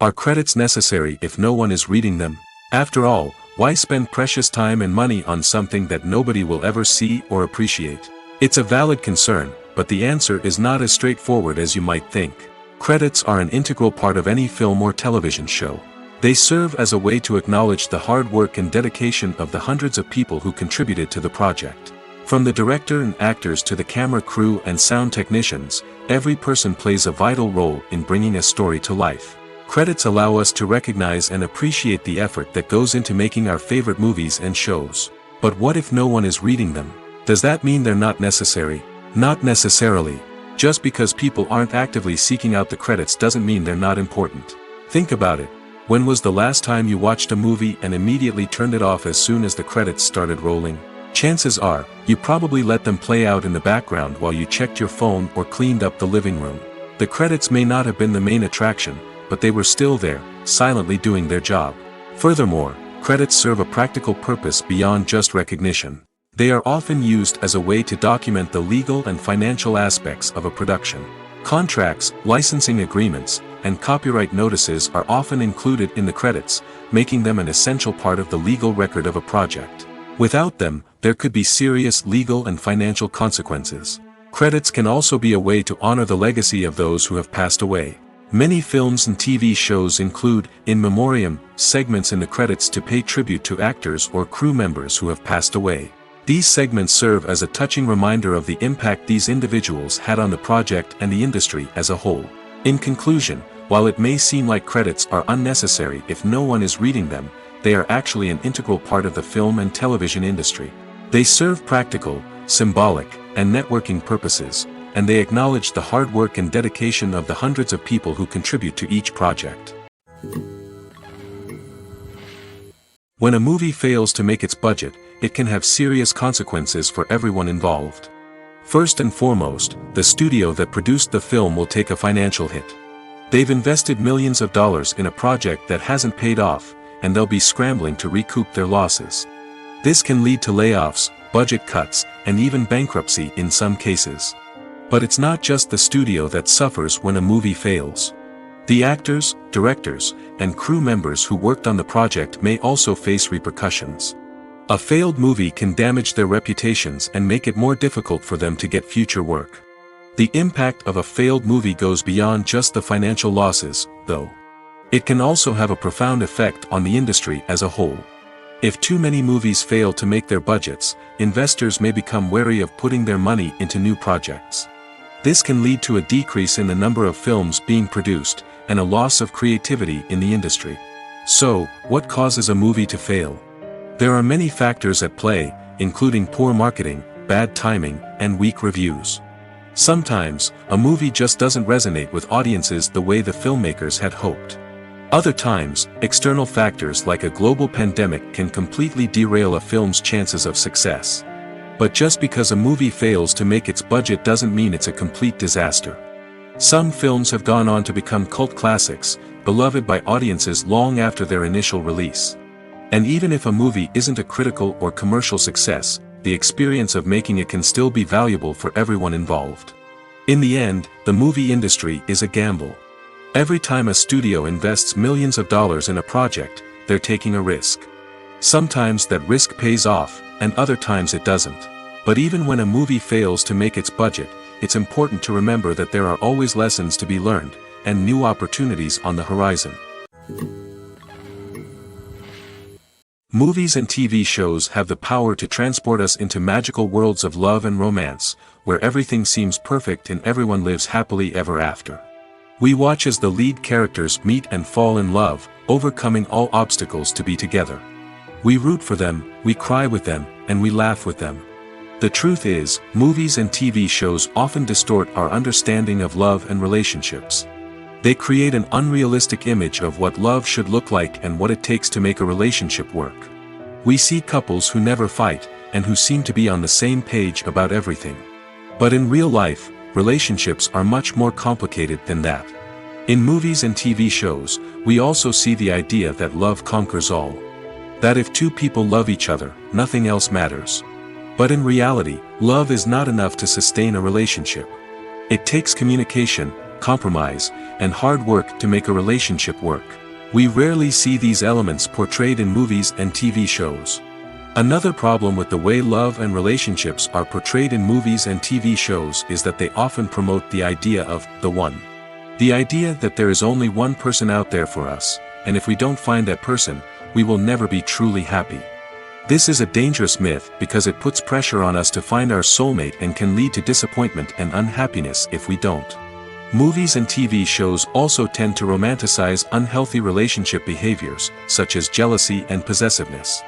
Are credits necessary if no one is reading them? After all, why spend precious time and money on something that nobody will ever see or appreciate? It's a valid concern, but the answer is not as straightforward as you might think. Credits are an integral part of any film or television show. They serve as a way to acknowledge the hard work and dedication of the hundreds of people who contributed to the project. From the director and actors to the camera crew and sound technicians, every person plays a vital role in bringing a story to life. Credits allow us to recognize and appreciate the effort that goes into making our favorite movies and shows. But what if no one is reading them? Does that mean they're not necessary? Not necessarily. Just because people aren't actively seeking out the credits doesn't mean they're not important. Think about it. When was the last time you watched a movie and immediately turned it off as soon as the credits started rolling? Chances are, you probably let them play out in the background while you checked your phone or cleaned up the living room. The credits may not have been the main attraction, but they were still there, silently doing their job. Furthermore, credits serve a practical purpose beyond just recognition. They are often used as a way to document the legal and financial aspects of a production. Contracts, licensing agreements, and copyright notices are often included in the credits, making them an essential part of the legal record of a project. Without them, there could be serious legal and financial consequences. Credits can also be a way to honor the legacy of those who have passed away. Many films and TV shows include, in memoriam, segments in the credits to pay tribute to actors or crew members who have passed away. These segments serve as a touching reminder of the impact these individuals had on the project and the industry as a whole. In conclusion, while it may seem like credits are unnecessary if no one is reading them, they are actually an integral part of the film and television industry. They serve practical, symbolic, and networking purposes, and they acknowledge the hard work and dedication of the hundreds of people who contribute to each project. When a movie fails to make its budget, it can have serious consequences for everyone involved. First and foremost, the studio that produced the film will take a financial hit. They've invested millions of dollars in a project that hasn't paid off, and they'll be scrambling to recoup their losses. This can lead to layoffs, budget cuts, and even bankruptcy in some cases. But it's not just the studio that suffers when a movie fails. The actors, directors, and crew members who worked on the project may also face repercussions. A failed movie can damage their reputations and make it more difficult for them to get future work. The impact of a failed movie goes beyond just the financial losses, though. It can also have a profound effect on the industry as a whole. If too many movies fail to make their budgets, investors may become wary of putting their money into new projects. This can lead to a decrease in the number of films being produced, and a loss of creativity in the industry. So, what causes a movie to fail? There are many factors at play, including poor marketing, bad timing, and weak reviews. Sometimes, a movie just doesn't resonate with audiences the way the filmmakers had hoped. Other times, external factors like a global pandemic can completely derail a film's chances of success. But just because a movie fails to make its budget doesn't mean it's a complete disaster. Some films have gone on to become cult classics, beloved by audiences long after their initial release. And even if a movie isn't a critical or commercial success, the experience of making it can still be valuable for everyone involved. In the end, the movie industry is a gamble. Every time a studio invests millions of dollars in a project, they're taking a risk. Sometimes that risk pays off, and other times it doesn't. But even when a movie fails to make its budget, it's important to remember that there are always lessons to be learned, and new opportunities on the horizon. Movies and TV shows have the power to transport us into magical worlds of love and romance, where everything seems perfect and everyone lives happily ever after. We watch as the lead characters meet and fall in love, overcoming all obstacles to be together. We root for them, we cry with them, and we laugh with them. The truth is, movies and TV shows often distort our understanding of love and relationships. They create an unrealistic image of what love should look like and what it takes to make a relationship work. We see couples who never fight, and who seem to be on the same page about everything. But in real life, relationships are much more complicated than that. In movies and TV shows, we also see the idea that love conquers all. That if two people love each other, nothing else matters. But in reality, love is not enough to sustain a relationship. It takes communication, compromise, and hard work to make a relationship work. We rarely see these elements portrayed in movies and TV shows. Another problem with the way love and relationships are portrayed in movies and TV shows is that they often promote the idea of the one. The idea that there is only one person out there for us, and if we don't find that person, we will never be truly happy. This is a dangerous myth because it puts pressure on us to find our soulmate and can lead to disappointment and unhappiness if we don't. Movies and TV shows also tend to romanticize unhealthy relationship behaviors, such as jealousy and possessiveness.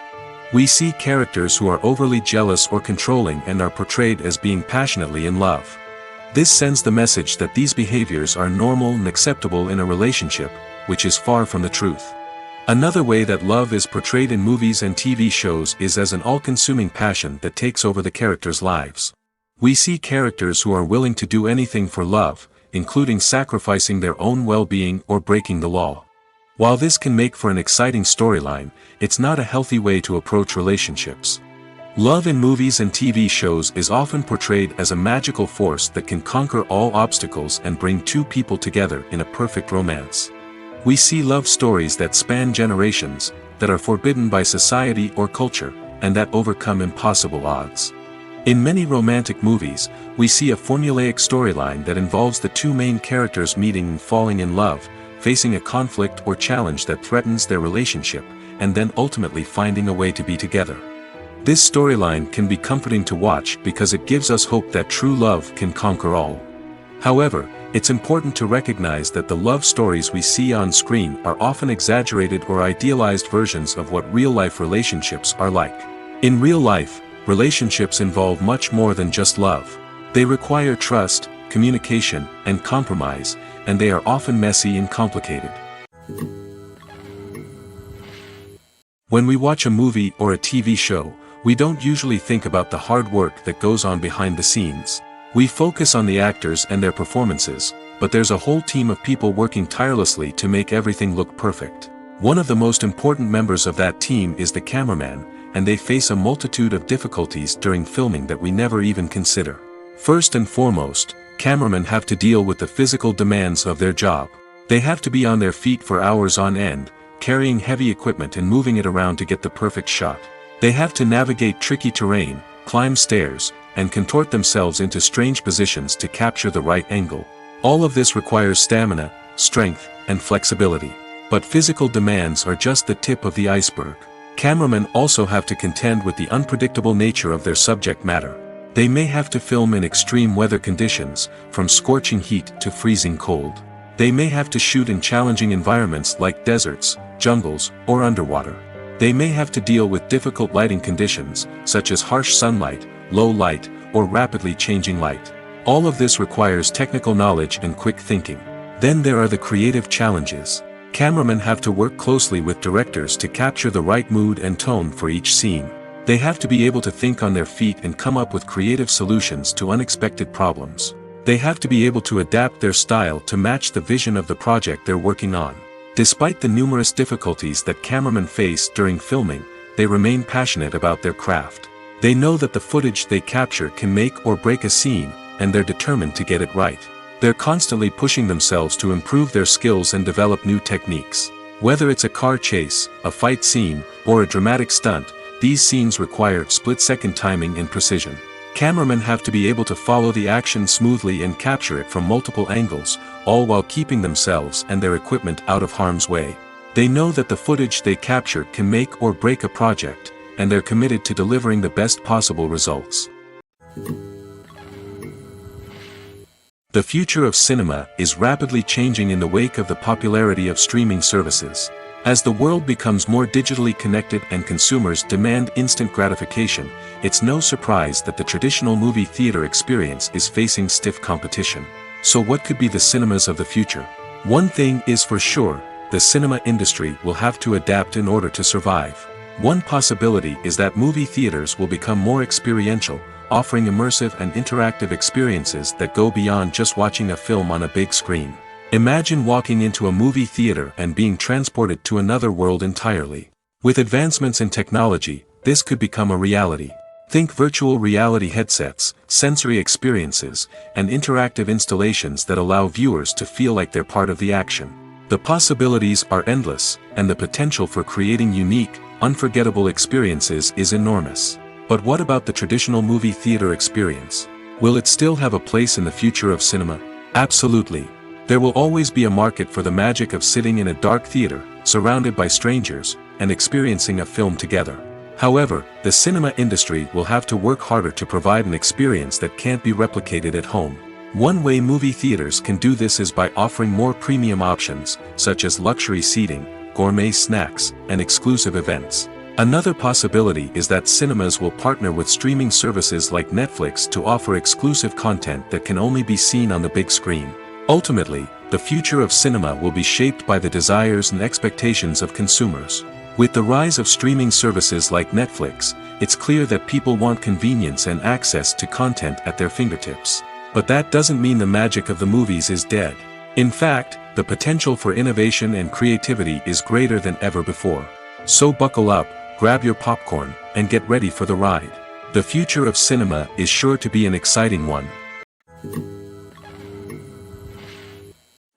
We see characters who are overly jealous or controlling and are portrayed as being passionately in love. This sends the message that these behaviors are normal and acceptable in a relationship, which is far from the truth. Another way that love is portrayed in movies and TV shows is as an all-consuming passion that takes over the characters' lives. We see characters who are willing to do anything for love, including sacrificing their own well-being or breaking the law. While this can make for an exciting storyline, it's not a healthy way to approach relationships. Love in movies and TV shows is often portrayed as a magical force that can conquer all obstacles and bring two people together in a perfect romance. We see love stories that span generations, that are forbidden by society or culture, and that overcome impossible odds. In many romantic movies, we see a formulaic storyline that involves the two main characters meeting and falling in love, facing a conflict or challenge that threatens their relationship, and then ultimately finding a way to be together. This storyline can be comforting to watch because it gives us hope that true love can conquer all. However, it's important to recognize that the love stories we see on screen are often exaggerated or idealized versions of what real-life relationships are like. In real life, relationships involve much more than just love. They require trust, communication, and compromise, and they are often messy and complicated. When we watch a movie or a TV show, we don't usually think about the hard work that goes on behind the scenes. We focus on the actors and their performances, but there's a whole team of people working tirelessly to make everything look perfect. One of the most important members of that team is the cameraman, and they face a multitude of difficulties during filming that we never even consider. First and foremost, cameramen have to deal with the physical demands of their job. They have to be on their feet for hours on end, carrying heavy equipment and moving it around to get the perfect shot. They have to navigate tricky terrain, climb stairs, and contort themselves into strange positions to capture the right angle. All of this requires stamina, strength, and flexibility. But physical demands are just the tip of the iceberg. Cameramen also have to contend with the unpredictable nature of their subject matter. They may have to film in extreme weather conditions, from scorching heat to freezing cold. They may have to shoot in challenging environments like deserts, jungles, or underwater. They may have to deal with difficult lighting conditions, such as harsh sunlight, low light, or rapidly changing light. All of this requires technical knowledge and quick thinking. Then there are the creative challenges. Cameramen have to work closely with directors to capture the right mood and tone for each scene. They have to be able to think on their feet and come up with creative solutions to unexpected problems. They have to be able to adapt their style to match the vision of the project they're working on. Despite the numerous difficulties that cameramen face during filming, they remain passionate about their craft. They know that the footage they capture can make or break a scene, and they're determined to get it right. They're constantly pushing themselves to improve their skills and develop new techniques. Whether it's a car chase, a fight scene, or a dramatic stunt, these scenes require split-second timing and precision. Cameramen have to be able to follow the action smoothly and capture it from multiple angles, all while keeping themselves and their equipment out of harm's way. They know that the footage they capture can make or break a project, and they're committed to delivering the best possible results. The future of cinema is rapidly changing in the wake of the popularity of streaming services. As the world becomes more digitally connected and consumers demand instant gratification, it's no surprise that the traditional movie theater experience is facing stiff competition. So what could be the cinemas of the future? One thing is for sure, the cinema industry will have to adapt in order to survive. One possibility is that movie theaters will become more experiential, offering immersive and interactive experiences that go beyond just watching a film on a big screen. Imagine walking into a movie theater and being transported to another world entirely. With advancements in technology, this could become a reality. Think virtual reality headsets, sensory experiences, and interactive installations that allow viewers to feel like they're part of the action. The possibilities are endless, and the potential for creating unique, unforgettable experiences is enormous. But what about the traditional movie theater experience? Will it still have a place in the future of cinema? Absolutely. There will always be a market for the magic of sitting in a dark theater, surrounded by strangers, and experiencing a film together. However, the cinema industry will have to work harder to provide an experience that can't be replicated at home. One way movie theaters can do this is by offering more premium options, such as luxury seating, gourmet snacks, and exclusive events. Another possibility is that cinemas will partner with streaming services like Netflix to offer exclusive content that can only be seen on the big screen. Ultimately, the future of cinema will be shaped by the desires and expectations of consumers. With the rise of streaming services like Netflix, it's clear that people want convenience and access to content at their fingertips. But that doesn't mean the magic of the movies is dead. In fact, the potential for innovation and creativity is greater than ever before. So buckle up, grab your popcorn, and get ready for the ride. The future of cinema is sure to be an exciting one.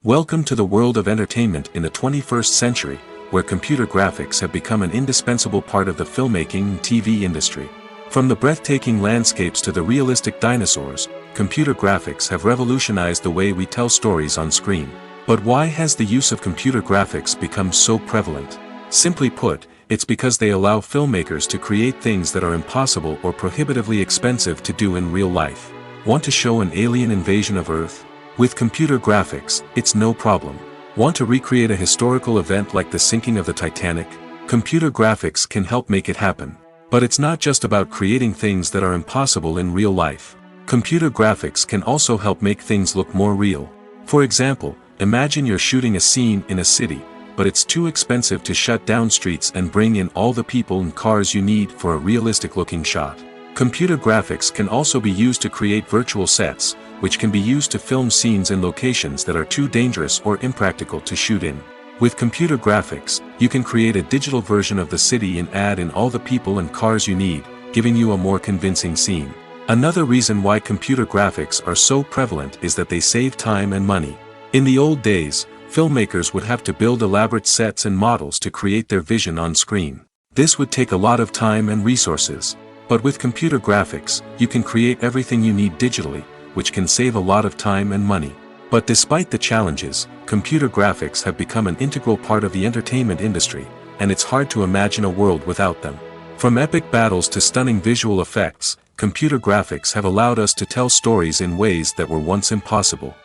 Welcome to the world of entertainment in the 21st century, where computer graphics have become an indispensable part of the filmmaking and TV industry. From the breathtaking landscapes to the realistic dinosaurs, computer graphics have revolutionized the way we tell stories on screen. But why has the use of computer graphics become so prevalent? Simply put, it's because they allow filmmakers to create things that are impossible or prohibitively expensive to do in real life. Want to show an alien invasion of Earth? With computer graphics, it's no problem. Want to recreate a historical event like the sinking of the Titanic? Computer graphics can help make it happen. But it's not just about creating things that are impossible in real life. Computer graphics can also help make things look more real. For example, imagine you're shooting a scene in a city, but it's too expensive to shut down streets and bring in all the people and cars you need for a realistic-looking shot. Computer graphics can also be used to create virtual sets, which can be used to film scenes in locations that are too dangerous or impractical to shoot in. With computer graphics, you can create a digital version of the city and add in all the people and cars you need, giving you a more convincing scene. Another reason why computer graphics are so prevalent is that they save time and money. In the old days, filmmakers would have to build elaborate sets and models to create their vision on screen. This would take a lot of time and resources. But with computer graphics, you can create everything you need digitally, which can save a lot of time and money. But despite the challenges, computer graphics have become an integral part of the entertainment industry, and it's hard to imagine a world without them. From epic battles to stunning visual effects, computer graphics have allowed us to tell stories in ways that were once impossible.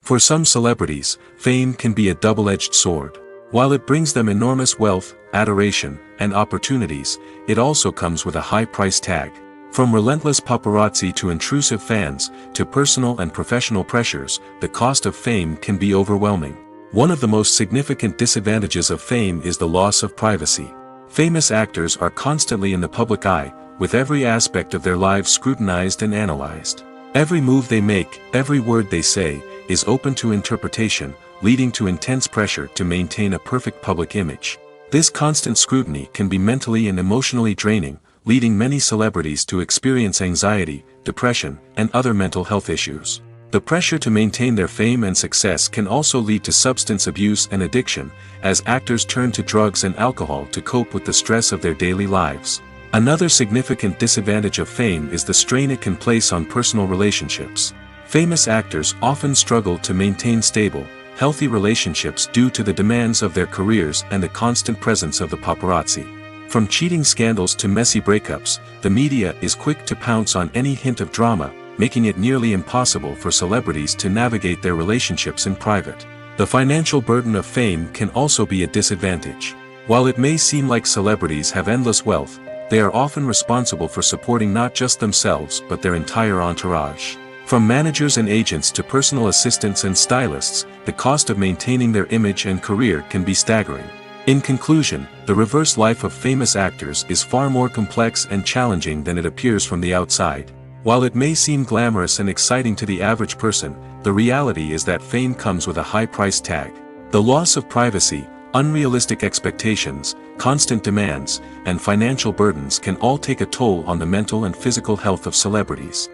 For some celebrities, fame can be a double-edged sword. While it brings them enormous wealth, adoration, and opportunities, it also comes with a high price tag. From relentless paparazzi to intrusive fans, to personal and professional pressures, the cost of fame can be overwhelming. One of the most significant disadvantages of fame is the loss of privacy. Famous actors are constantly in the public eye, with every aspect of their lives scrutinized and analyzed. Every move they make, every word they say, is open to interpretation, leading to intense pressure to maintain a perfect public image. This constant scrutiny can be mentally and emotionally draining, leading many celebrities to experience anxiety, depression, and other mental health issues. The pressure to maintain their fame and success can also lead to substance abuse and addiction, as actors turn to drugs and alcohol to cope with the stress of their daily lives. Another significant disadvantage of fame is the strain it can place on personal relationships. Famous actors often struggle to maintain stable, healthy relationships due to the demands of their careers and the constant presence of the paparazzi. From cheating scandals to messy breakups, the media is quick to pounce on any hint of drama, making it nearly impossible for celebrities to navigate their relationships in private. The financial burden of fame can also be a disadvantage. While it may seem like celebrities have endless wealth, they are often responsible for supporting not just themselves but their entire entourage. From managers and agents to personal assistants and stylists, the cost of maintaining their image and career can be staggering. In conclusion, the reverse life of famous actors is far more complex and challenging than it appears from the outside. While it may seem glamorous and exciting to the average person, the reality is that fame comes with a high price tag. The loss of privacy, unrealistic expectations, constant demands, and financial burdens can all take a toll on the mental and physical health of celebrities.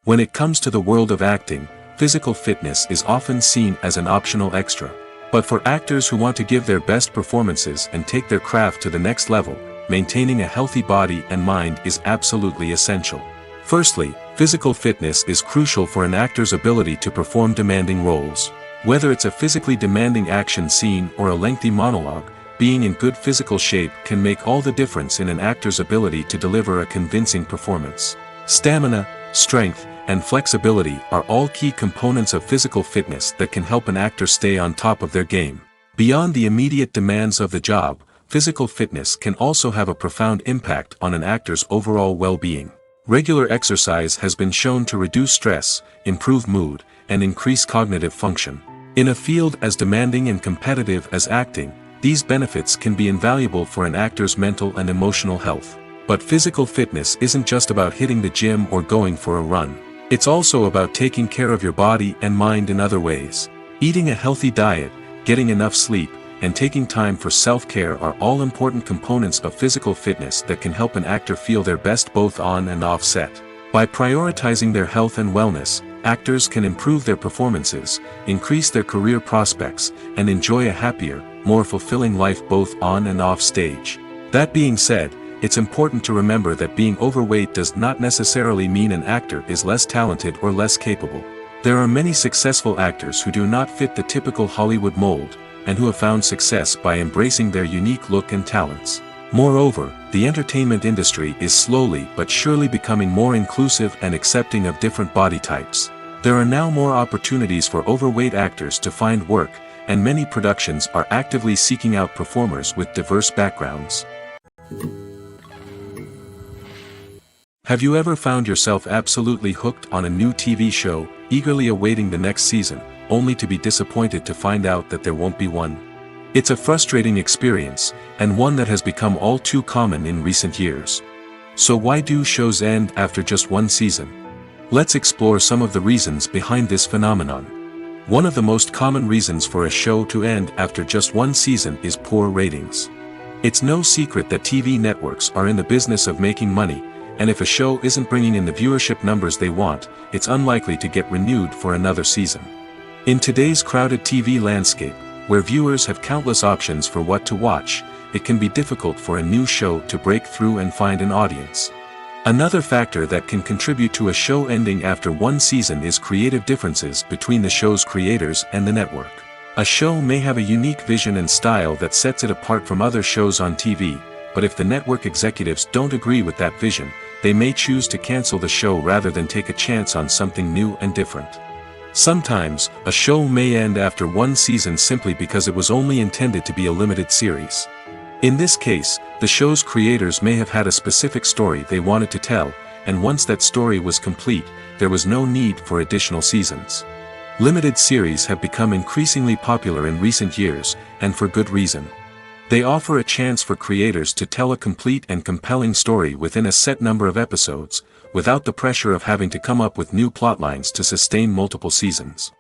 When it comes to the world of acting, physical fitness is often seen as an optional extra. But for actors who want to give their best performances and take their craft to the next level, maintaining a healthy body and mind is absolutely essential. Firstly, physical fitness is crucial for an actor's ability to perform demanding roles. Whether it's a physically demanding action scene or a lengthy monologue, being in good physical shape can make all the difference in an actor's ability to deliver a convincing performance. Stamina, strength, and flexibility are all key components of physical fitness that can help an actor stay on top of their game. Beyond the immediate demands of the job, physical fitness can also have a profound impact on an actor's overall well-being. Regular exercise has been shown to reduce stress, improve mood, and increase cognitive function. In a field as demanding and competitive as acting, these benefits can be invaluable for an actor's mental and emotional health. But physical fitness isn't just about hitting the gym or going for a run. It's also about taking care of your body and mind in other ways. Eating a healthy diet, getting enough sleep, and taking time for self-care are all important components of physical fitness that can help an actor feel their best both on and off set. By prioritizing their health and wellness, actors can improve their performances, increase their career prospects, and enjoy a happier, more fulfilling life both on and off stage. That being said, it's important to remember that being overweight does not necessarily mean an actor is less talented or less capable. There are many successful actors who do not fit the typical Hollywood mold, and who have found success by embracing their unique look and talents. Moreover, the entertainment industry is slowly but surely becoming more inclusive and accepting of different body types. There are now more opportunities for overweight actors to find work, and many productions are actively seeking out performers with diverse backgrounds. Have you ever found yourself absolutely hooked on a new TV show, eagerly awaiting the next season, only to be disappointed to find out that there won't be one? It's a frustrating experience, and one that has become all too common in recent years. So why do shows end after just one season? Let's explore some of the reasons behind this phenomenon. One of the most common reasons for a show to end after just one season is poor ratings. It's no secret that TV networks are in the business of making money, and if a show isn't bringing in the viewership numbers they want, it's unlikely to get renewed for another season. In today's crowded TV landscape, where viewers have countless options for what to watch, it can be difficult for a new show to break through and find an audience. Another factor that can contribute to a show ending after one season is creative differences between the show's creators and the network. A show may have a unique vision and style that sets it apart from other shows on TV, but if the network executives don't agree with that vision, they may choose to cancel the show rather than take a chance on something new and different. Sometimes, a show may end after one season simply because it was only intended to be a limited series. In this case, the show's creators may have had a specific story they wanted to tell, and once that story was complete, there was no need for additional seasons. Limited series have become increasingly popular in recent years, and for good reason. They offer a chance for creators to tell a complete and compelling story within a set number of episodes, without the pressure of having to come up with new plotlines to sustain multiple seasons.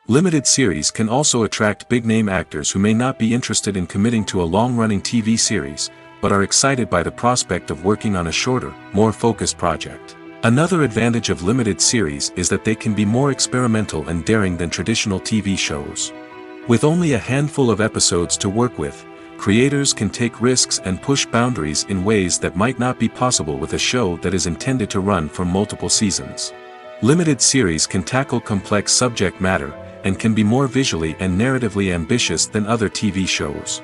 Limited series can also attract big-name actors who may not be interested in committing to a long-running TV series, but are excited by the prospect of working on a shorter, more focused project. Another advantage of limited series is that they can be more experimental and daring than traditional TV shows. With only a handful of episodes to work with, creators can take risks and push boundaries in ways that might not be possible with a show that is intended to run for multiple seasons. Limited series can tackle complex subject matter, and can be more visually and narratively ambitious than other TV shows.